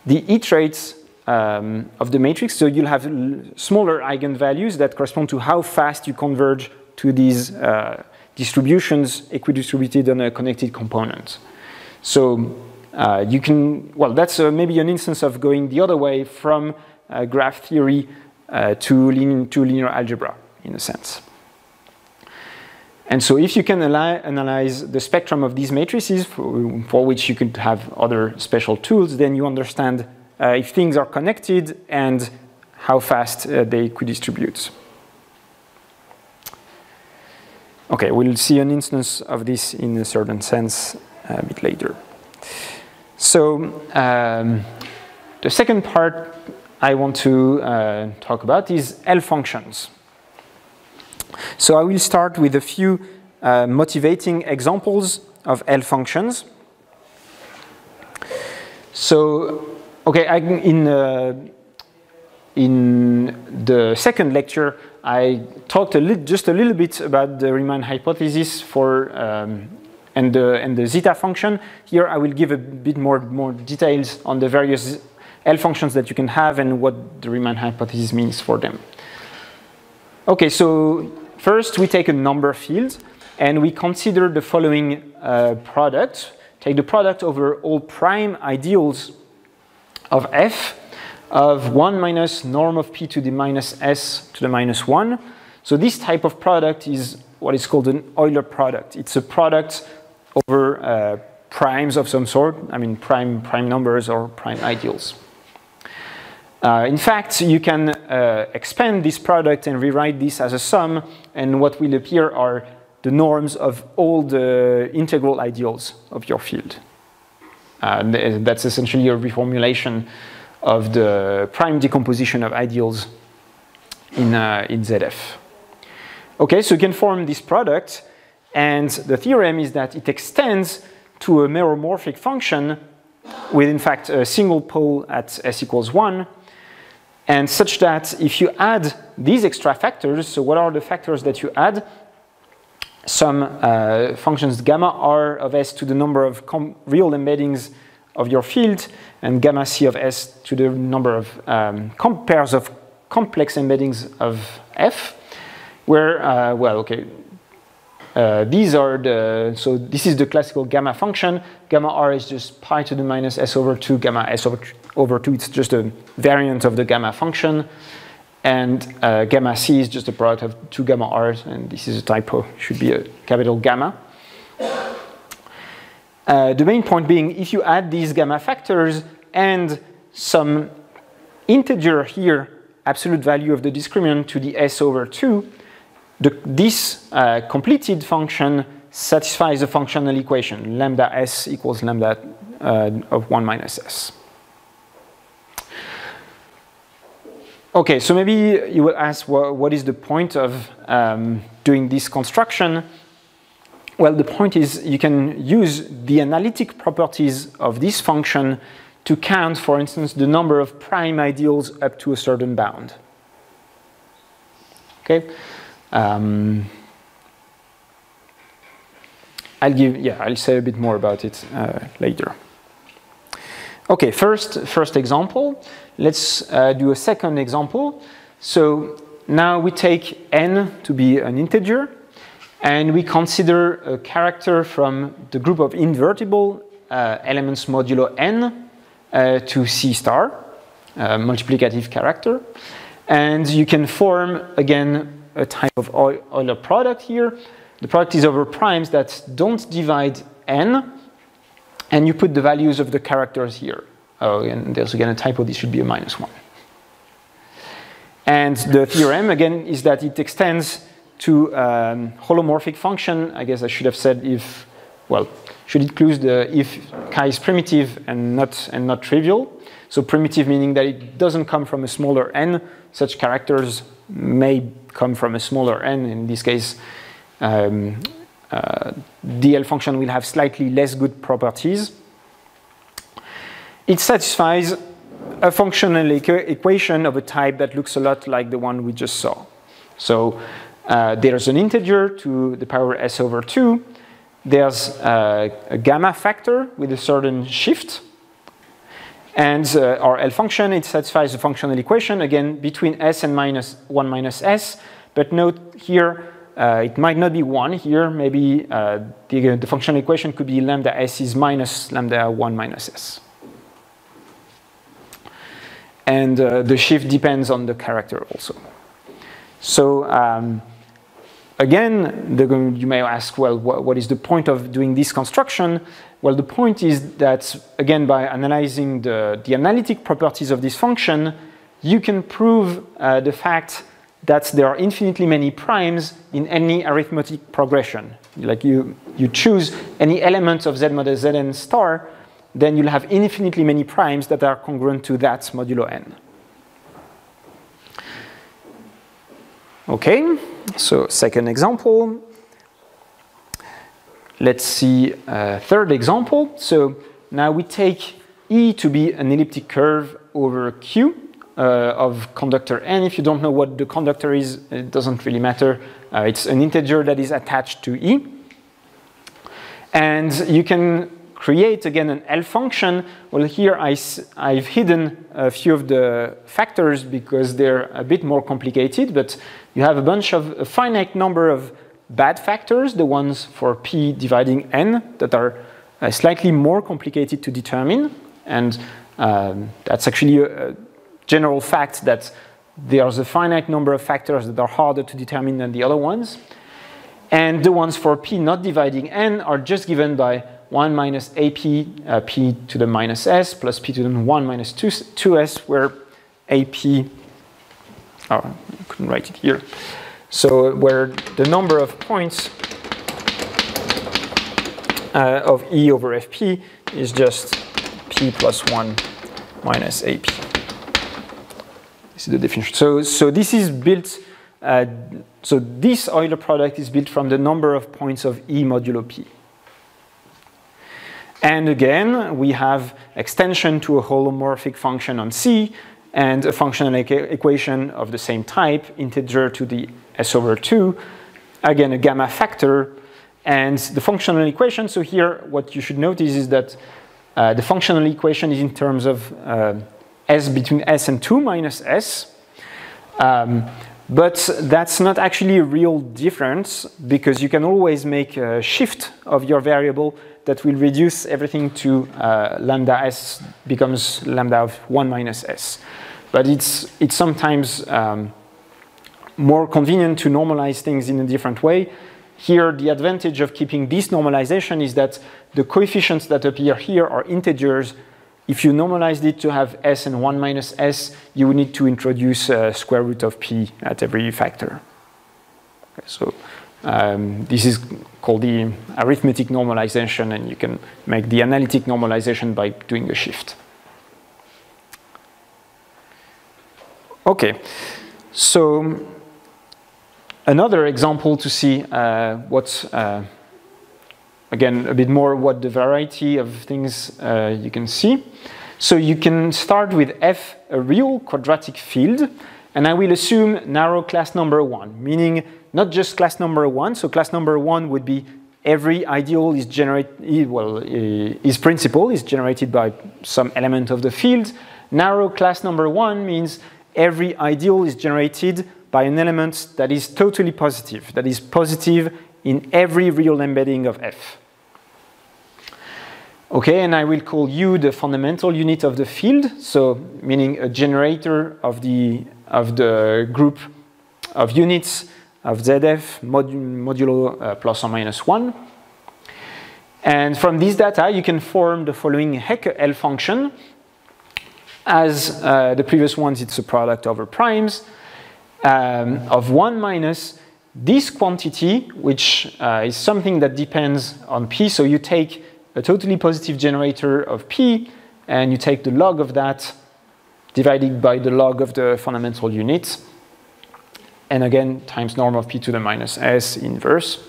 the iterates of the matrix, so you'll have smaller eigenvalues that correspond to how fast you converge to these distributions equidistributed on a connected component. So you can, well, that's maybe an instance of going the other way from graph theory to linear algebra, in a sense. And so if you can analyze the spectrum of these matrices, for which you could have other special tools, then you understand if things are connected and how fast they equidistribute. Okay, we'll see an instance of this in a certain sense a bit later. So the second part I want to talk about is L functions. So I will start with a few motivating examples of L functions. So, okay, in the second lecture, I talked just a little bit about the Riemann hypothesis for and the zeta function. Here, I will give a bit more details on the various L functions that you can have and what the Riemann hypothesis means for them. Okay, so first we take a number field and we consider the following product. Take the product over all prime ideals of f of 1 minus norm of p to the minus s to the minus 1. So this type of product is what is called an Euler product. It's a product over primes of some sort, I mean prime numbers or prime ideals. In fact, you can expand this product and rewrite this as a sum, and what will appear are the norms of all the integral ideals of your field. That's essentially a reformulation of the prime decomposition of ideals in ZF. Okay, so you can form this product, and the theorem is that it extends to a meromorphic function with, in fact, a single pole at s equals 1, and such that if you add these extra factors, so what are the factors that you add? Some functions gamma r of s to the number of real embeddings of your field, and gamma c of s to the number of pairs of complex embeddings of f, where, well, okay, these are the, so this is the classical gamma function. Gamma r is just pi to the minus s over 2, gamma s over 2, it's just a variant of the gamma function. And gamma c is just a product of two gamma r's, and this is a typo, it should be a capital gamma. The main point being, if you add these gamma factors and some integer here, absolute value of the discriminant to the s over 2, this completed function satisfies the functional equation, lambda s equals lambda of 1 minus s. Okay, so maybe you will ask, what is the point of doing this construction? Well, the point is you can use the analytic properties of this function to count, for instance, the number of prime ideals up to a certain bound. Okay, I'll say a bit more about it later. Okay, first example. Let's do a second example. So now we take n to be an integer, and we consider a character from the group of invertible elements modulo n to C star, multiplicative character. And you can form, again, a type of Euler product here. The product is over primes that don't divide n, and you put the values of the characters here. Oh, and there's again a typo, this should be a minus 1. And the theorem, again, is that it extends to holomorphic function. I guess I should have said if, well, should include the if chi is primitive and not trivial. So primitive meaning that it doesn't come from a smaller n. Such characters may come from a smaller n. In this case, the L function will have slightly less good properties. It satisfies a functional equation of a type that looks a lot like the one we just saw. So there's an integer to the power s over 2. There's a gamma factor with a certain shift. And our L function, it satisfies the functional equation, again, between s and minus 1 minus s. But note here, it might not be 1 here. Maybe the functional equation could be lambda s is minus lambda 1 minus s. And the shift depends on the character also. So again, you may ask, well, what is the point of doing this construction? Well, the point is that, again, by analyzing the analytic properties of this function, you can prove the fact that there are infinitely many primes in any arithmetic progression. Like you choose any element of Z mod Zn star then you'll have infinitely many primes that are congruent to that modulo n. Okay, so second example. Let's see a third example. So now we take E to be an elliptic curve over Q of conductor n. If you don't know what the conductor is, it doesn't really matter. It's an integer that is attached to E. And you can create, again, an L function. Well, here I've hidden a few of the factors because they're a bit more complicated, but you have a finite number of bad factors, the ones for P dividing n, that are slightly more complicated to determine. And that's actually a general fact that there's a finite number of factors that are harder to determine than the other ones. And the ones for P not dividing n are just given by 1 minus AP, P to the minus S, plus P to the 1 minus 2S, where AP, oh, I couldn't write it here. So where the number of points of E over FP is just P plus 1 minus AP. This is the definition. So this is built, so this Euler product is built from the number of points of E modulo P. And again, we have extension to a holomorphic function on C and a functional equation of the same type, integer to the S over 2, again a gamma factor, and the functional equation. So here what you should notice is that the functional equation is in terms of S between S and 2 minus S. But that's not actually a real difference because you can always make a shift of your variable that will reduce everything to lambda S becomes lambda of 1 minus S. But it's sometimes more convenient to normalize things in a different way. Here, the advantage of keeping this normalization is that the coefficients that appear here are integers. If you normalized it to have S and 1 minus S, you would need to introduce a square root of P at every factor. Okay, so this is called the arithmetic normalization, and you can make the analytic normalization by doing a shift. Okay, so another example to see what's, again, a bit more what the variety of things you can see. So you can start with F, a real quadratic field, and I will assume narrow class number 1, meaning not just class number 1. So class number 1 would be every ideal is generated, well, is principal is generated by some element of the field. Narrow class number 1 means every ideal is generated by an element that is totally positive, that is positive in every real embedding of F. Okay, and I will call U the fundamental unit of the field, so meaning a generator of the group of units of ZF modulo plus or minus 1. And from this data, you can form the following Hecke L function. As the previous ones, it's a product over primes of 1 minus this quantity, which is something that depends on P. So you take a totally positive generator of P, and you take the log of that divided by the log of the fundamental unit. And again, times norm of P to the minus S inverse.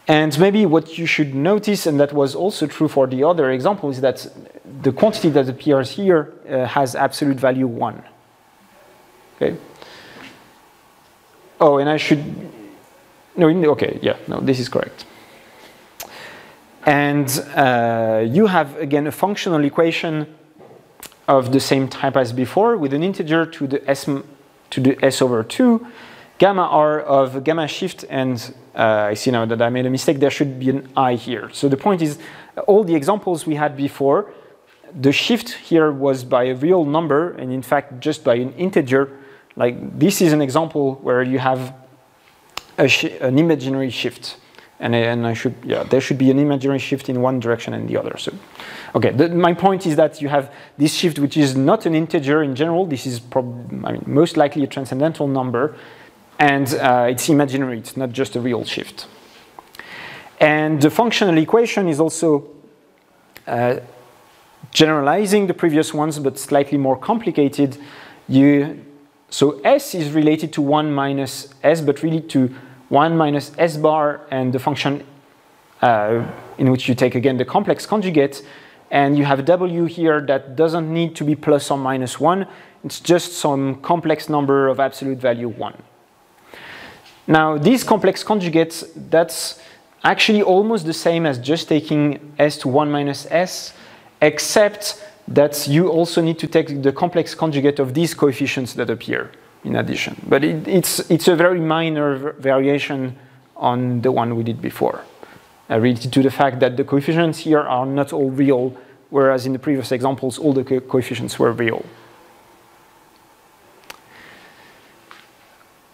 And maybe what you should notice, and that was also true for the other example, is that the quantity that appears here has absolute value 1. Okay. Oh, and I should, no, okay, yeah, no, this is correct. And you have, again, a functional equation of the same type as before with an integer to the S over 2, gamma R of gamma shift, and I see now that I made a mistake, there should be an I here. So the point is, all the examples we had before, the shift here was by a real number, and in fact just by an integer. Like this is an example where you have an imaginary shift. And I should, yeah, there should be an imaginary shift in one direction and the other. So, okay, my point is that you have this shift, which is not an integer in general. This is most likely a transcendental number, and it's imaginary. It's not just a real shift. And the functional equation is also generalizing the previous ones, but slightly more complicated. So S is related to 1 minus S, but really to 1 minus S bar and the function in which you take again the complex conjugate. And you have a W here that doesn't need to be plus or minus 1. It's just some complex number of absolute value 1. Now, these complex conjugates, that's actually almost the same as just taking S to 1 minus S, except that you also need to take the complex conjugate of these coefficients that appear in addition. But it's a very minor variation on the one we did before, related to the fact that the coefficients here are not all real, whereas in the previous examples, all the coefficients were real.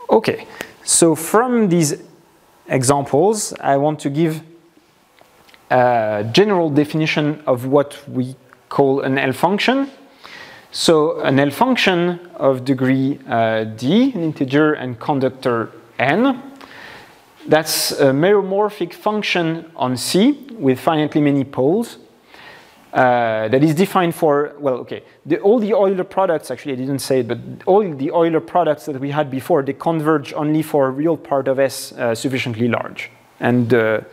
Okay, so from these examples, I want to give a general definition of what we call an L function. So an L function of degree d, an integer and conductor n, that's a meromorphic function on C with finitely many poles. That is defined for, well, okay, all the Euler products, actually I didn't say it, but all the Euler products that we had before, they converge only for a real part of S sufficiently large. And the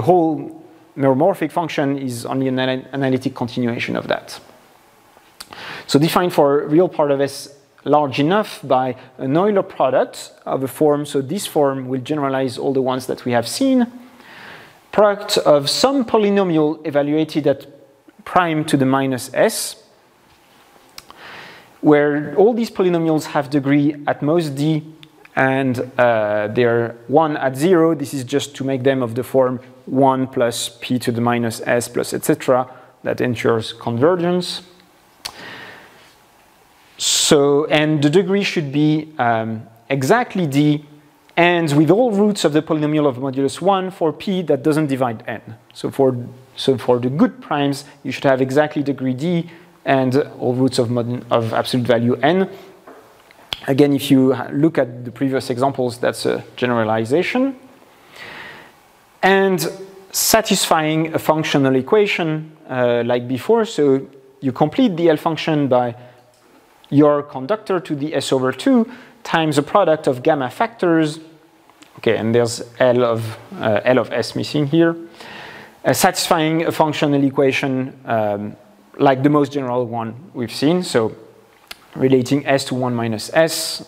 whole meromorphic function is only an analytic continuation of that. So defined for a real part of S large enough by an Euler product of a form, so this form will generalize all the ones that we have seen, product of some polynomial evaluated at prime to the minus S, where all these polynomials have degree at most d, and they're 1 at 0. This is just to make them of the form 1 plus p to the minus S plus etc. That ensures convergence. So, and the degree should be exactly d, and with all roots of the polynomial of modulus 1 for p that doesn't divide n. So for the good primes, you should have exactly degree d and all roots of absolute value n. Again, if you look at the previous examples, that's a generalization. And satisfying a functional equation like before, so you complete the L function by your conductor to the S over 2 times the product of gamma factors. Okay, and there's L of S missing here. Satisfying a functional equation like the most general one we've seen, so relating S to 1 minus S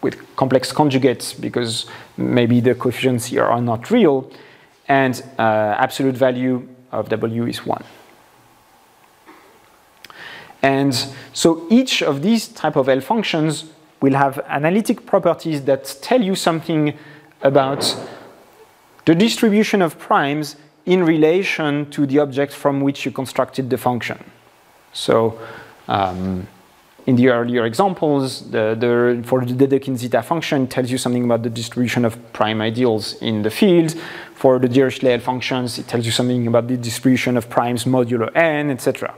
with complex conjugates because maybe the coefficients here are not real, and absolute value of W is 1. And so each of these type of L functions will have analytic properties that tell you something about the distribution of primes in relation to the object from which you constructed the function. So in the earlier examples, for the Dedekind zeta function, it tells you something about the distribution of prime ideals in the field. For the Dirichlet L functions, it tells you something about the distribution of primes modulo n, etc.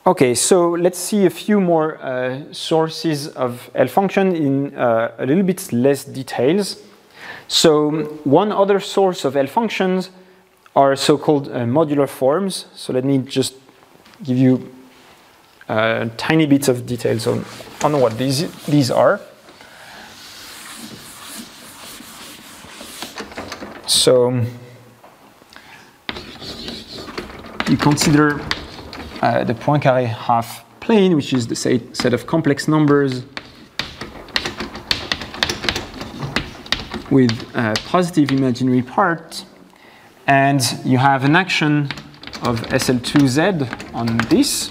Okay, so let's see a few more sources of L function in a little bit less details. So one other source of L functions are so-called modular forms. So let me just give you tiny bits of details on what these are. So you consider the Poincaré half plane, which is the set of complex numbers with a positive imaginary part, and you have an action of SL2Z on this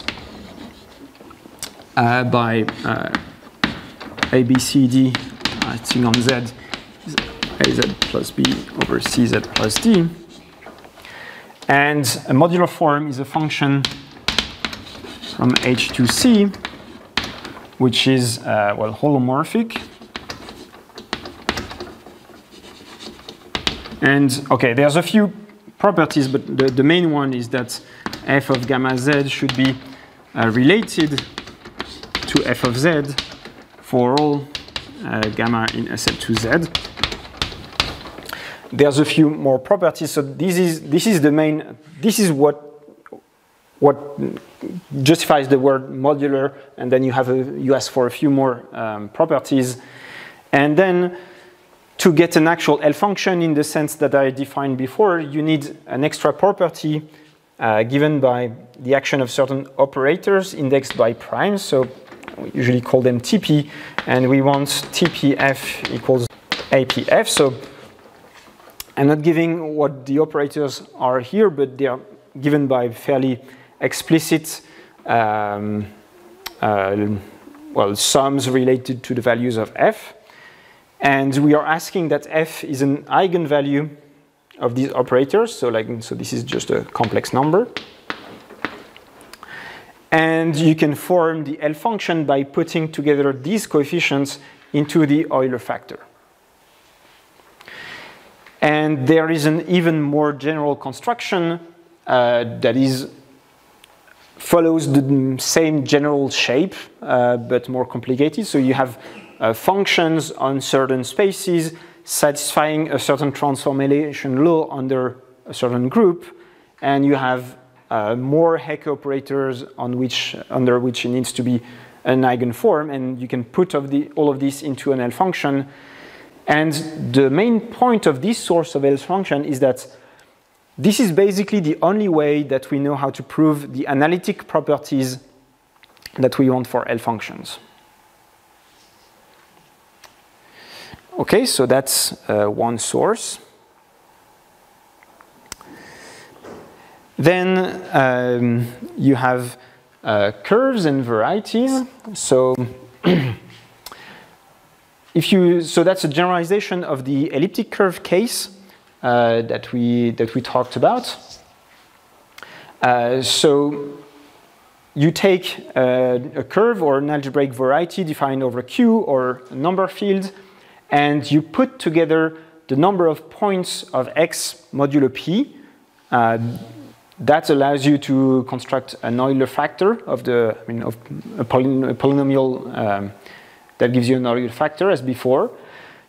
by ABCD acting on Z, AZ plus B over CZ plus D. And a modular form is a function from H to C, which is, well, holomorphic. And, okay, there's a few properties, but the main one is that f of gamma z should be related to to f of z for all gamma in a set to z. There's a few more properties. So this is the main. This is what justifies the word modular, and then you ask for a few more properties, and then to get an actual L function in the sense that I defined before, you need an extra property given by the action of certain operators indexed by primes. So we usually call them TP, and we want TPF equals APF. So I'm not giving what the operators are here, but they are given by fairly explicit sums related to the values of f. And we are asking that f is an eigenvalue of these operators. So this is just a complex number. And you can form the L function by putting together these coefficients into the Euler factor. And there is an even more general construction that follows the same general shape, but more complicated. So you have functions on certain spaces satisfying a certain transformation law under a certain group, and you have more Hecke operators under which it needs to be an eigenform, and you can put all of this into an L function. And the main point of this source of L function is that this is basically the only way that we know how to prove the analytic properties that we want for L functions. Okay, so that's one source. Then you have curves and varieties. So so that's a generalization of the elliptic curve case that we talked about. So you take a curve or an algebraic variety defined over Q or a number field, and you put together the number of points of X modulo P. That allows you to construct an Euler factor of a polynomial that gives you an Euler factor as before.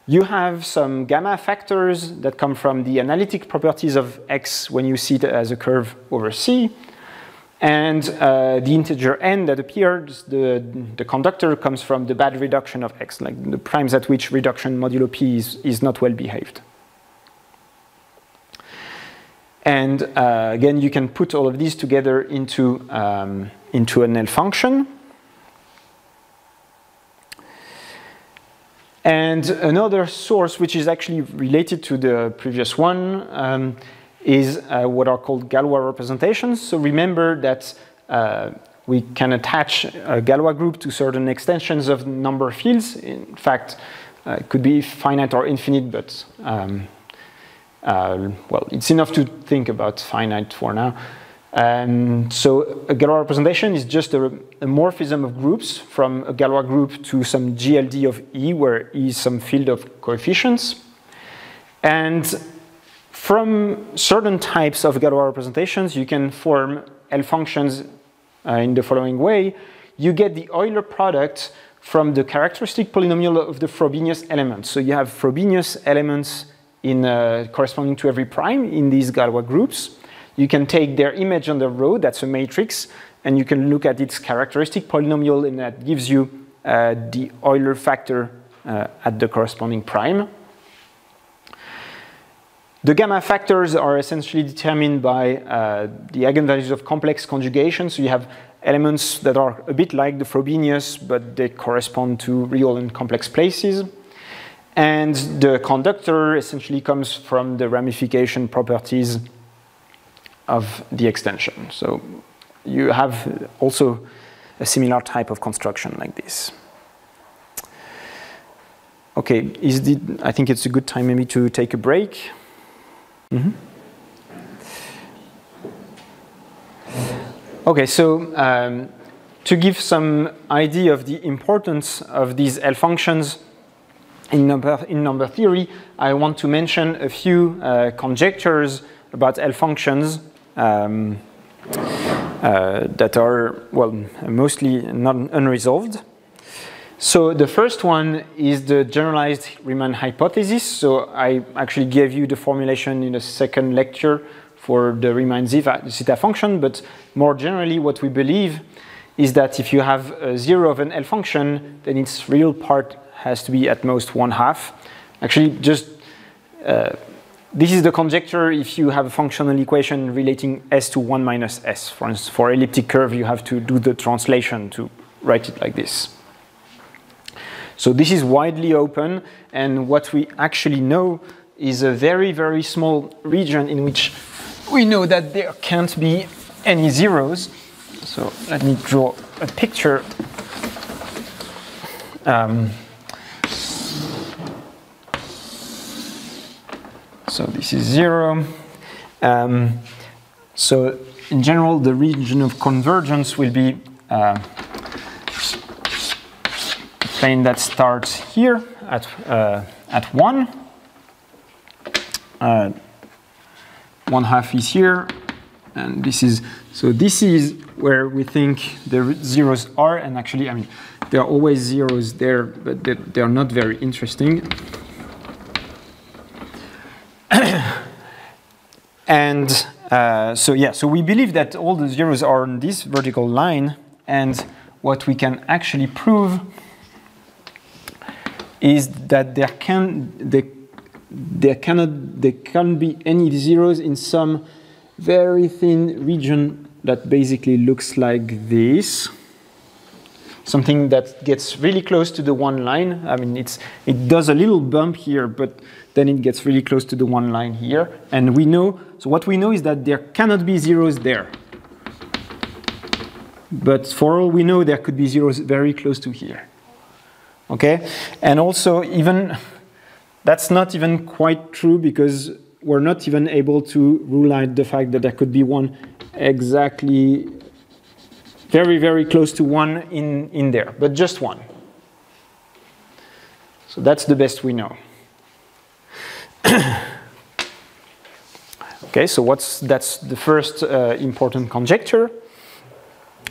You have some gamma factors that come from the analytic properties of X when you see it as a curve over C. And the integer n that appears, the conductor comes from the bad reduction of X, like the primes at which reduction modulo P is not well behaved. And again, you can put all of these together into an L function. And another source, which is actually related to the previous one, is what are called Galois representations. So remember that we can attach a Galois group to certain extensions of number fields. In fact, it could be finite or infinite, but well, it's enough to think about finite for now. So a Galois representation is just a morphism of groups from a Galois group to some GLD of E, where E is some field of coefficients. And from certain types of Galois representations, you can form L functions in the following way. You get the Euler product from the characteristic polynomial of the Frobenius elements. So you have Frobenius elements corresponding to every prime in these Galois groups. You can take their image on the row, that's a matrix, and you can look at its characteristic polynomial, and that gives you the Euler factor at the corresponding prime. The gamma factors are essentially determined by the eigenvalues of complex conjugation. So you have elements that are a bit like the Frobenius, but they correspond to real and complex places. And the conductor essentially comes from the ramification properties of the extension. So you have also a similar type of construction like this. Okay, I think it's a good time maybe to take a break. Mm-hmm. Okay, so to give some idea of the importance of these L functions in number theory, I want to mention a few conjectures about L functions that are, well, mostly not unresolved. So the first one is the generalized Riemann hypothesis. So I actually gave you the formulation in the second lecture for the Riemann zeta function, but more generally what we believe is that if you have a zero of an L function, then its real part has to be at most 1/2. Actually, just this is the conjecture if you have a functional equation relating s to 1 minus s. For instance, for elliptic curve, you have to do the translation to write it like this. So this is widely open, and what we actually know is a very, very small region in which we know that there can't be any zeros. So let me draw a picture. So this is 0. So in general, the region of convergence will be a plane that starts here at 1. 1/2 is here, and this is, so this is where we think the zeros are, and actually, I mean, there are always zeros there, but they're not very interesting. And so yeah, so we believe that all the zeros are on this vertical line, and what we can actually prove is that there can't be any zeros in some very thin region that basically looks like this. Something that gets really close to the 1 line. I mean, it does a little bump here, but then it gets really close to the 1 line here. And we know, so what we know is that there cannot be zeros there. But for all we know, there could be zeros very close to here. Okay? And also, even that's not even quite true, because we're not even able to rule out the fact that there could be one exactly very, very close to 1 in there, but just 1. So that's the best we know. Okay, so that's the first important conjecture.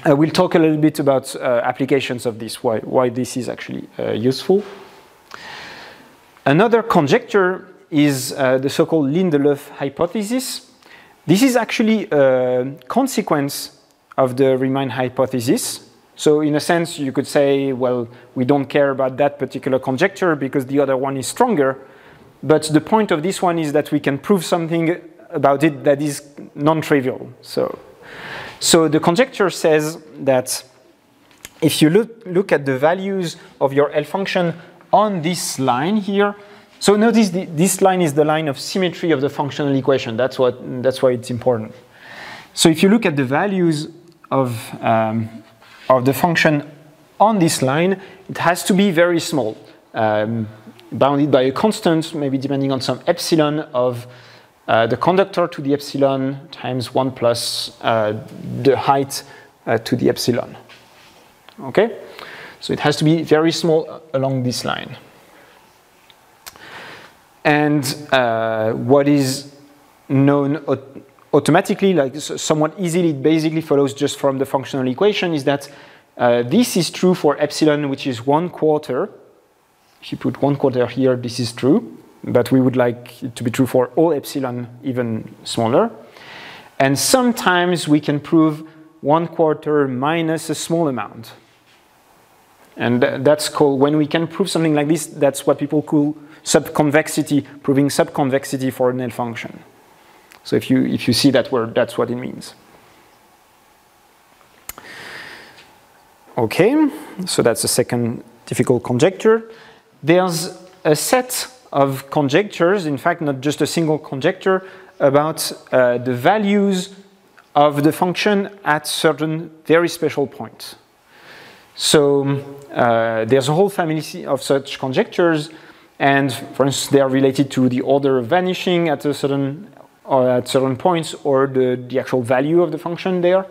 We'll talk a little bit about applications of this, why this is actually useful. Another conjecture is the so-called Lindelof hypothesis. This is actually a consequence of the Riemann hypothesis. So in a sense, you could say, well, we don't care about that particular conjecture because the other one is stronger. But the point of this one is that we can prove something about it that is non-trivial. So the conjecture says that if you look at the values of your L function on this line here, so notice this line is the line of symmetry of the functional equation. That's why it's important. So if you look at the values of the function on this line, it has to be very small, bounded by a constant, maybe depending on some epsilon of the conductor to the epsilon times 1 plus the height to the epsilon. Okay? So it has to be very small along this line. And what is known automatically, like somewhat easily, it basically follows just from the functional equation, is that this is true for epsilon, which is 1/4. If you put 1/4 here, this is true. But we would like it to be true for all epsilon, even smaller. And sometimes we can prove 1/4 minus a small amount. And that's called, when we can prove something like this, that's what people call subconvexity, proving subconvexity for an L function. So if you see that word, that's what it means. Okay, so that's the second difficult conjecture. There's a set of conjectures, in fact, not just a single conjecture, about the values of the function at certain very special points. So there's a whole family of such conjectures, and for instance, they are related to the order of vanishing at certain points, or the actual value of the function there.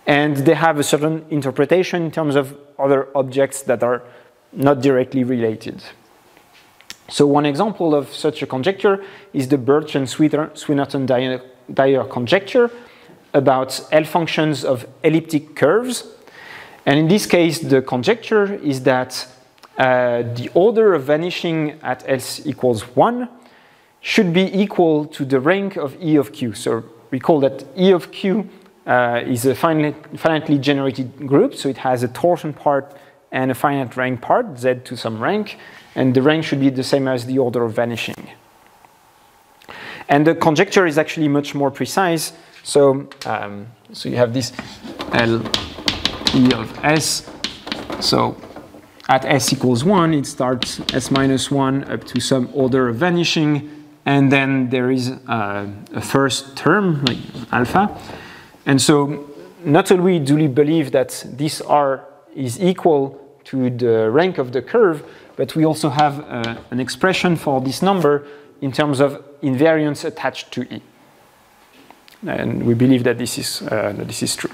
And they have a certain interpretation in terms of other objects that are not directly related. So one example of such a conjecture is the Birch and Swinnerton-Dyer conjecture about L functions of elliptic curves. And in this case, the conjecture is that the order of vanishing at S equals 1 should be equal to the rank of E of Q. So recall that E of Q is a finitely generated group, so it has a torsion part and a finite rank part, Z to some rank, and the rank should be the same as the order of vanishing. And the conjecture is actually much more precise. So, so you have this L E of S. So at S equals 1, it starts S minus 1 up to some order of vanishing. And then there is a first term, like alpha. And so not only do we believe that this R is equal to the rank of the curve, but we also have an expression for this number in terms of invariance attached to E. And we believe that this is true.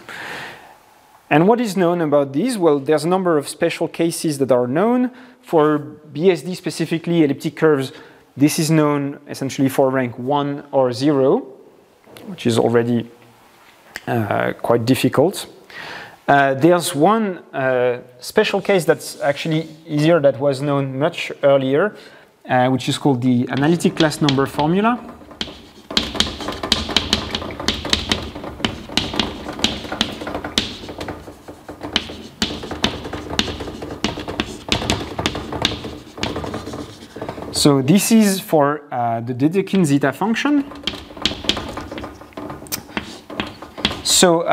And what is known about these? Well, there's a number of special cases that are known. For BSD specifically, elliptic curves, this is known essentially for rank 1 or 0, which is already quite difficult. There's one special case that's actually easier, that was known much earlier, which is called the analytic class number formula. So this is for the Dedekind zeta function. So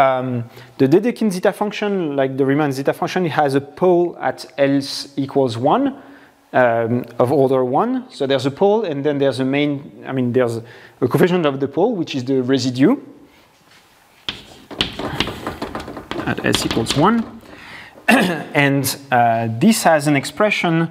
the Dedekind zeta function, like the Riemann zeta function, it has a pole at L equals 1 of order 1. So there's a pole, and then there's a main, there's a coefficient of the pole, which is the residue at S equals 1. And this has an expression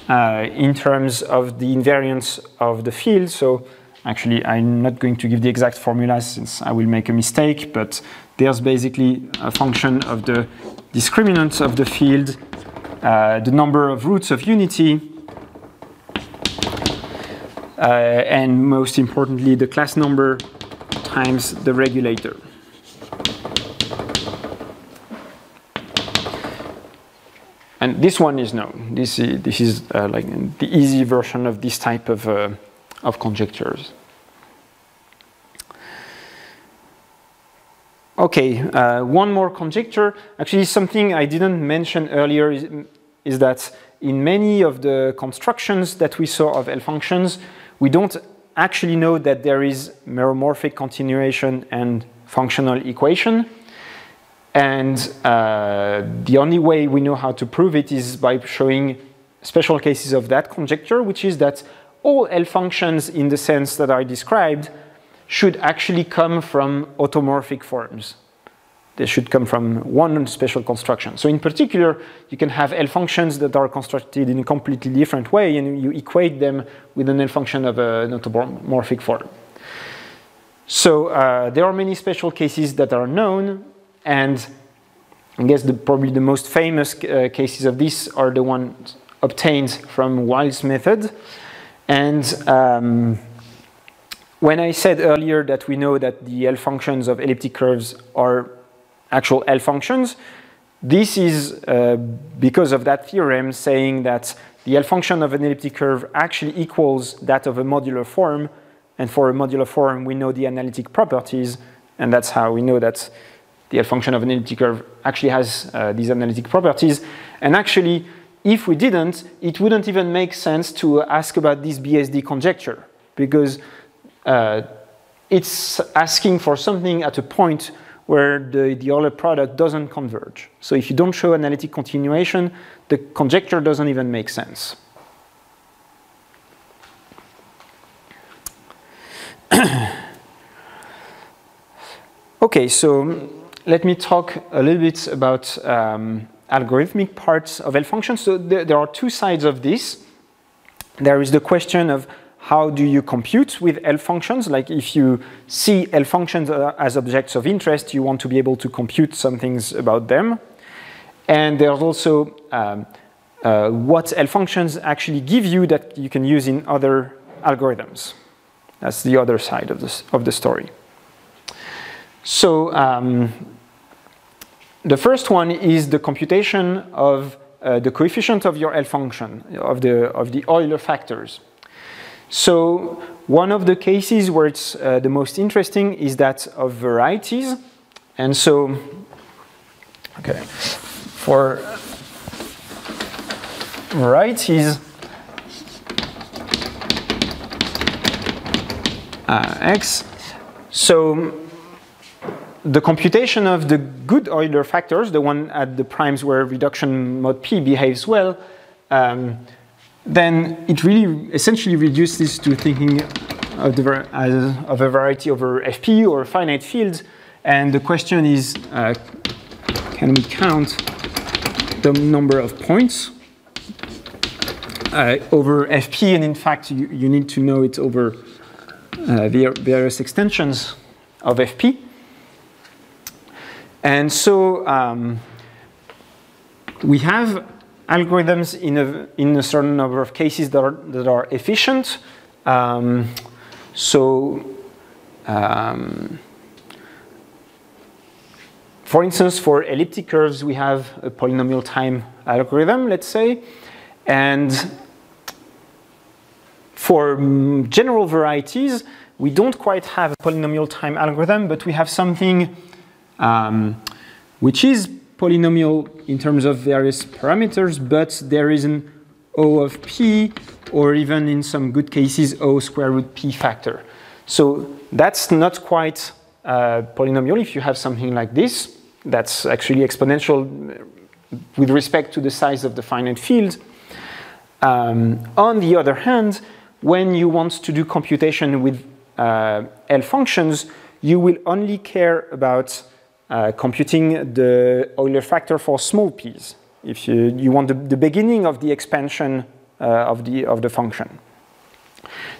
in terms of the invariance of the field. So actually, I'm not going to give the exact formula since I will make a mistake, but there's basically a function of the discriminant of the field, the number of roots of unity, and most importantly, the class number times the regulator. And this one is known. This is like the easy version of this type of conjectures. Okay, one more conjecture. Actually, something I didn't mention earlier is that in many of the constructions that we saw of L functions, we don't actually know that there is meromorphic continuation and functional equation. And the only way we know how to prove it is by showing special cases of that conjecture, which is that all L functions in the sense that I described should actually come from automorphic forms. They should come from one special construction. So in particular, you can have L functions that are constructed in a completely different way, and you equate them with an L function of an automorphic form. So there are many special cases that are known, and I guess probably the most famous cases of this are the ones obtained from Wild's method. And when I said earlier that we know that the L functions of elliptic curves are actual L functions, this is because of that theorem saying that the L function of an elliptic curve actually equals that of a modular form, and for a modular form we know the analytic properties, and that's how we know that the L function of an elliptic curve actually has these analytic properties. And actually, if we didn't, it wouldn't even make sense to ask about this BSD conjecture, because it's asking for something at a point where the Euler product doesn't converge. So if you don't show analytic continuation, the conjecture doesn't even make sense. Okay, so let me talk a little bit about algorithmic parts of L functions. So there are two sides of this. There is the question of how do you compute with L functions? Like if you see L functions as objects of interest, you want to be able to compute some things about them. And there's also what L functions actually give you that you can use in other algorithms. That's the other side of the story. So the first one is the computation of the coefficient of your L function, of the Euler factors. So one of the cases where it's the most interesting is that of varieties. And so, okay, for varieties, X, so the computation of the good Euler factors, the one at the primes where reduction mod P behaves well, then it really essentially reduces to thinking of, of a variety over Fp or finite fields. And the question is, can we count the number of points over Fp? And in fact, you need to know it over the various extensions of Fp. And so we have algorithms in a certain number of cases that are efficient. For instance, for elliptic curves, we have a polynomial time algorithm, let's say. And for general varieties, we don't quite have a polynomial time algorithm, but we have something which is polynomial in terms of various parameters, but there is an O of P, or even in some good cases, O square root P factor. So that's not quite polynomial if you have something like this. That's actually exponential with respect to the size of the finite field. On the other hand, when you want to do computation with L functions, you will only care about computing the Euler factor for small p's. If you want the beginning of the expansion of the function.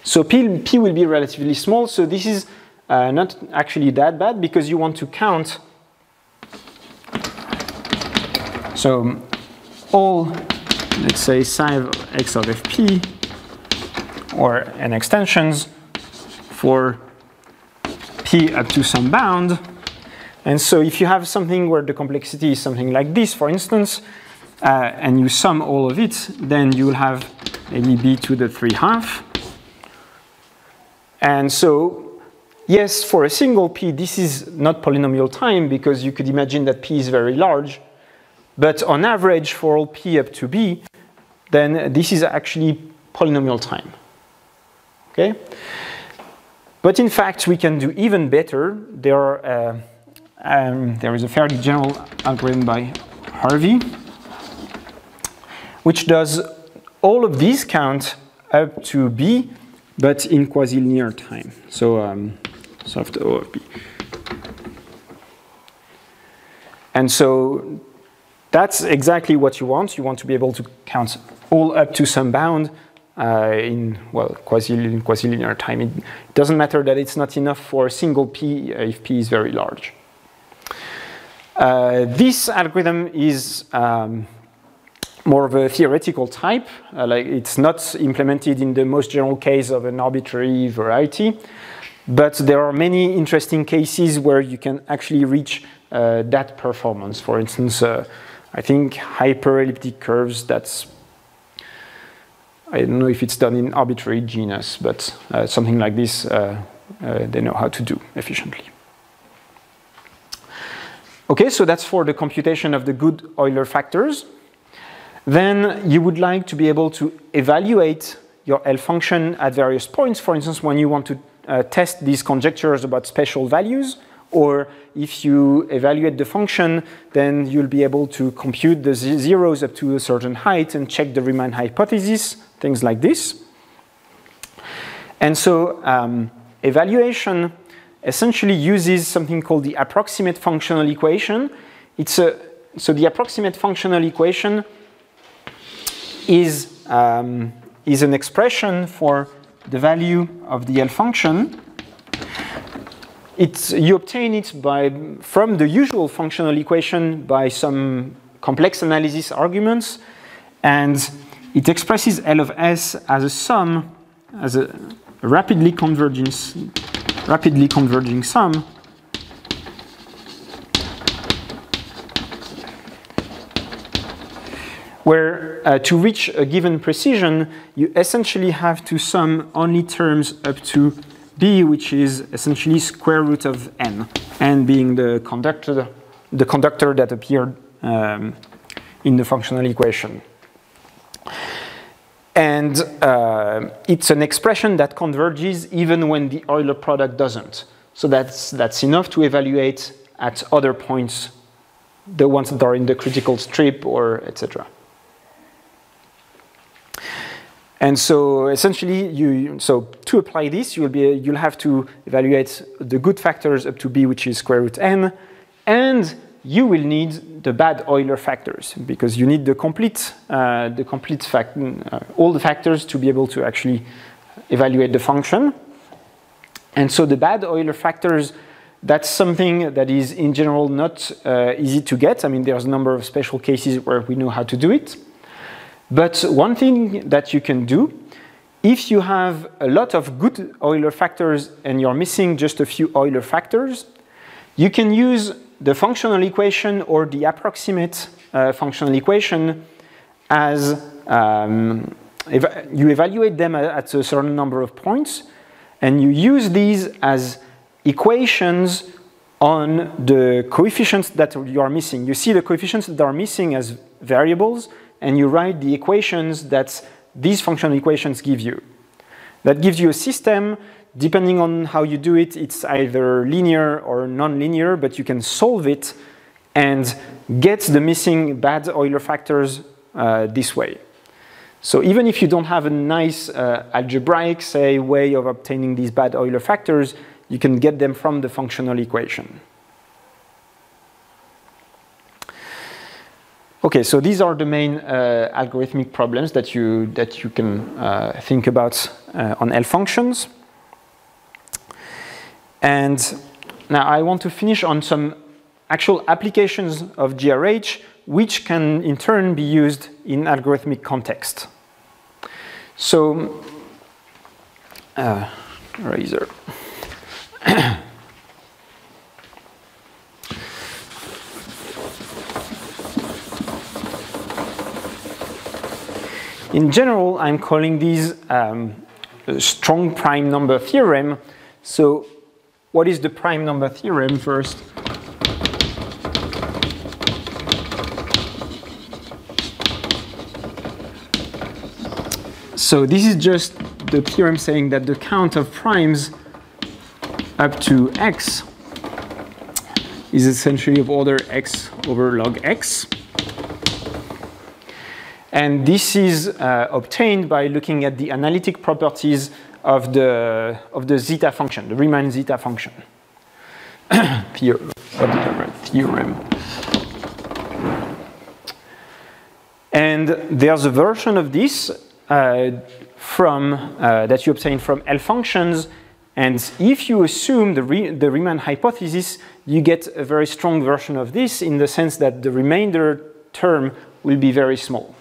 So P will be relatively small, so this is not actually that bad because you want to count. So all, let's say, psi of x of Fp or n extensions for P up to some bound. And so if you have something where the complexity is something like this, for instance, and you sum all of it, then you will have maybe b to the 3/2. And so, yes, for a single p, this is not polynomial time because you could imagine that p is very large. But on average, for all p up to b, then this is actually polynomial time. Okay? But in fact, we can do even better. There is a fairly general algorithm by Harvey, which does all of these count up to b, but in quasi-linear time. So soft O of b. And so that's exactly what you want. You want to be able to count all up to some bound in, well, quasi-linear time. It doesn't matter that it's not enough for a single p if p is very large. This algorithm is more of a theoretical type. Like it's not implemented in the most general case of an arbitrary variety, but there are many interesting cases where you can actually reach that performance. For instance, I think hyperelliptic curves, that's, I don't know if it's done in arbitrary genus, but something like this they know how to do efficiently. Okay, so that's for the computation of the good Euler factors. Then you would like to be able to evaluate your L function at various points. For instance, when you want to test these conjectures about special values, or if you evaluate the function, then you'll be able to compute the zeros up to a certain height and check the Riemann hypothesis, things like this. And so evaluation essentially uses something called the approximate functional equation. So the approximate functional equation is an expression for the value of the L function. You obtain it from the usual functional equation by some complex analysis arguments, and it expresses L of S as a sum, as a rapidly converging sum where to reach a given precision, you essentially have to sum only terms up to b, which is essentially square root of n being the conductor that appeared in the functional equation. And it's an expression that converges even when the Euler product doesn't. So that's enough to evaluate at other points, the ones that are in the critical strip or etc. And so essentially, so to apply this, you'll have to evaluate the good factors up to b, which is square root n, and you will need the bad Euler factors because you need all the factors to be able to actually evaluate the function. And so the bad Euler factors, that's something that is in general not easy to get. I mean, there's a number of special cases where we know how to do it. But one thing that you can do, if you have a lot of good Euler factors and you're missing just a few Euler factors, you can use the functional equation or the approximate functional equation as you evaluate them at a certain number of points, and you use these as equations on the coefficients that you are missing. You see the coefficients that are missing as variables, and you write the equations that these functional equations give you. That gives you a system. Depending on how you do it, it's either linear or non-linear, but you can solve it and get the missing bad Euler factors this way. So even if you don't have a nice algebraic, say, way of obtaining these bad Euler factors, you can get them from the functional equation. Okay, so these are the main algorithmic problems that you can think about on L functions. And now I want to finish on some actual applications of GRH, which can in turn be used in algorithmic context. So, eraser. In general, I'm calling these a strong prime number theorem. So what is the prime number theorem first? So this is just the theorem saying that the count of primes up to x is essentially of order x over log x. And this is obtained by looking at the analytic properties of the zeta function, the Riemann zeta function. Theorem. And there's a version of this that you obtain from L functions. And if you assume the Riemann hypothesis, you get a very strong version of this in the sense that the remainder term will be very small.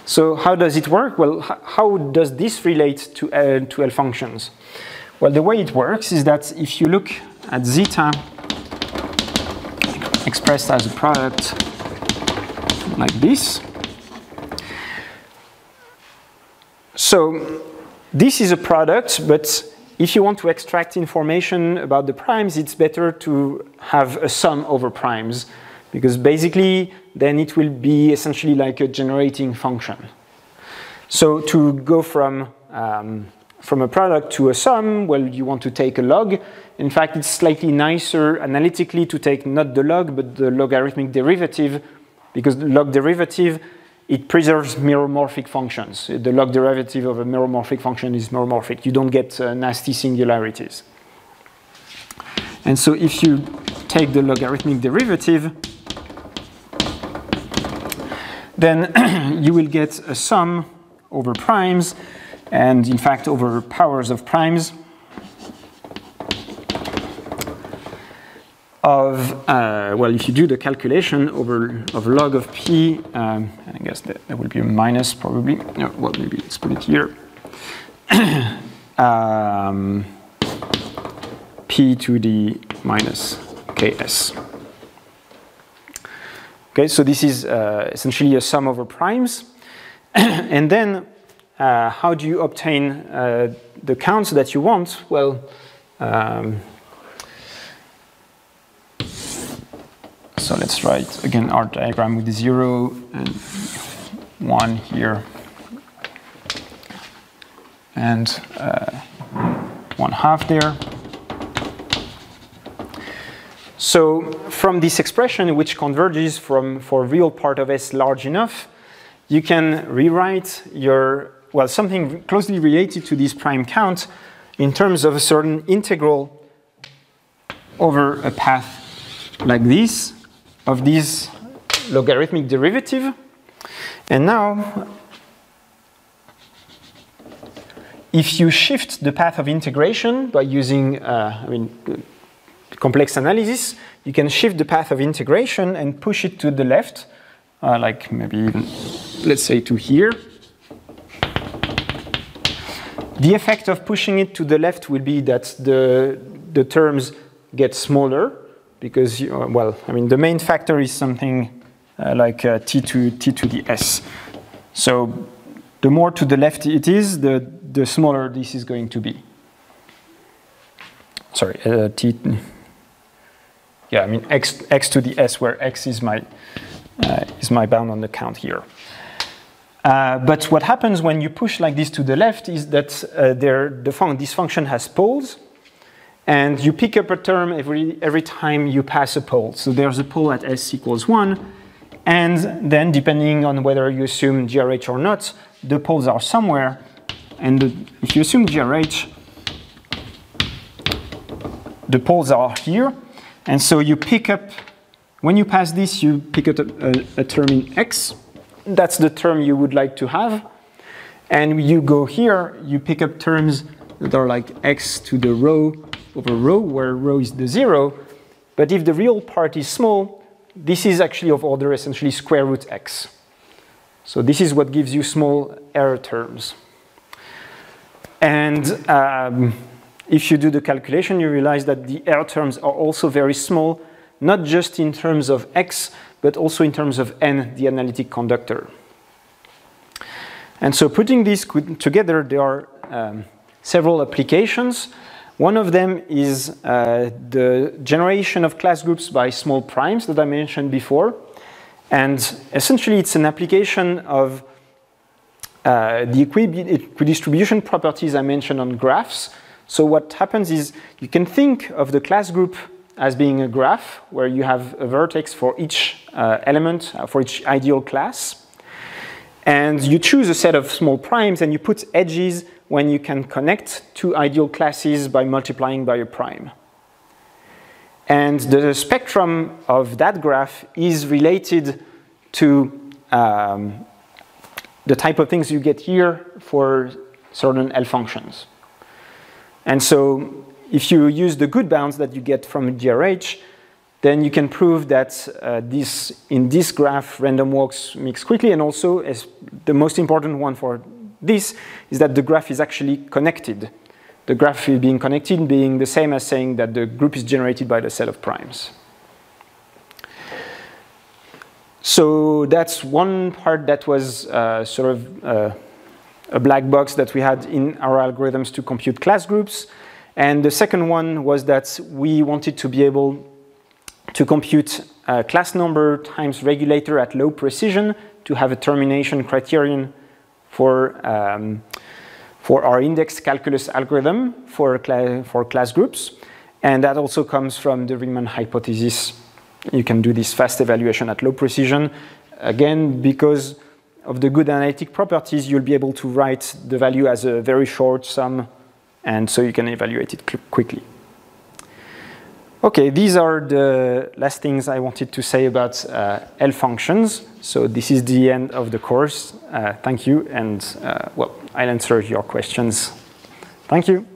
So how does it work? Well, how does this relate to L functions? Well, the way it works is that if you look at zeta expressed as a product like this, so this is a product, but if you want to extract information about the primes, it's better to have a sum over primes, because basically then it will be essentially like a generating function. So to go from a product to a sum, well, you want to take a log. In fact, it's slightly nicer analytically to take not the log, but the logarithmic derivative, because the log derivative, it preserves meromorphic functions. The log derivative of a meromorphic function is meromorphic. You don't get nasty singularities. And so if you take the logarithmic derivative, then you will get a sum over primes, and in fact over powers of primes of, well, if you do the calculation of log of p, I guess that will be a minus probably. No, well, maybe let's put it here. P to the minus ks. Okay, so this is essentially a sum over primes. And then how do you obtain the counts that you want? Well, so let's write again our diagram with the 0 and 1 here, and 1/2 there. So from this expression, which converges for real part of S large enough, you can rewrite something closely related to this prime count in terms of a certain integral over a path like this of this logarithmic derivative. And now, if you shift the path of integration by using complex analysis, you can shift the path of integration and push it to the left, like maybe even, let's say, to here. The effect of pushing it to the left will be that the terms get smaller, because, the main factor is something like t to the s. So the more to the left it is, the smaller this is going to be. Sorry, x to the s, where x is my bound on the count here. But what happens when you push like this to the left is that this function has poles, and you pick up a term every time you pass a pole. So there's a pole at s equals 1, and then depending on whether you assume GRH or not, the poles are somewhere. And if you assume GRH, the poles are here. And so you pick up, when you pass this, you pick up a term in x. That's the term you would like to have. And you go here, you pick up terms that are like x to the rho over rho, where rho is the 0. But if the real part is small, this is actually of order essentially square root x. So this is what gives you small error terms. And if you do the calculation, you realize that the error terms are also very small, not just in terms of x, but also in terms of n, the analytic conductor. And so putting these together, there are several applications. One of them is the generation of class groups by small primes that I mentioned before. And essentially, it's an application of the equidistribution properties I mentioned on graphs. So what happens is you can think of the class group as being a graph where you have a vertex for each element, for each ideal class. And you choose a set of small primes and you put edges when you can connect two ideal classes by multiplying by a prime. And the spectrum of that graph is related to the type of things you get here for certain L functions. And so if you use the good bounds that you get from GRH, then you can prove that in this graph, random walks mix quickly. And also, as the most important one for this is that the graph is actually connected. The graph being connected being the same as saying that the group is generated by the set of primes. So that's one part that was sort of a black box that we had in our algorithms to compute class groups. And the second one was that we wanted to be able to compute class number times regulator at low precision to have a termination criterion for our index calculus algorithm for class groups. And that also comes from the Riemann hypothesis. You can do this fast evaluation at low precision. Again, because of the good analytic properties, you'll be able to write the value as a very short sum, and so you can evaluate it quickly. Okay, these are the last things I wanted to say about L functions. So this is the end of the course. Thank you, and well, I'll answer your questions. Thank you.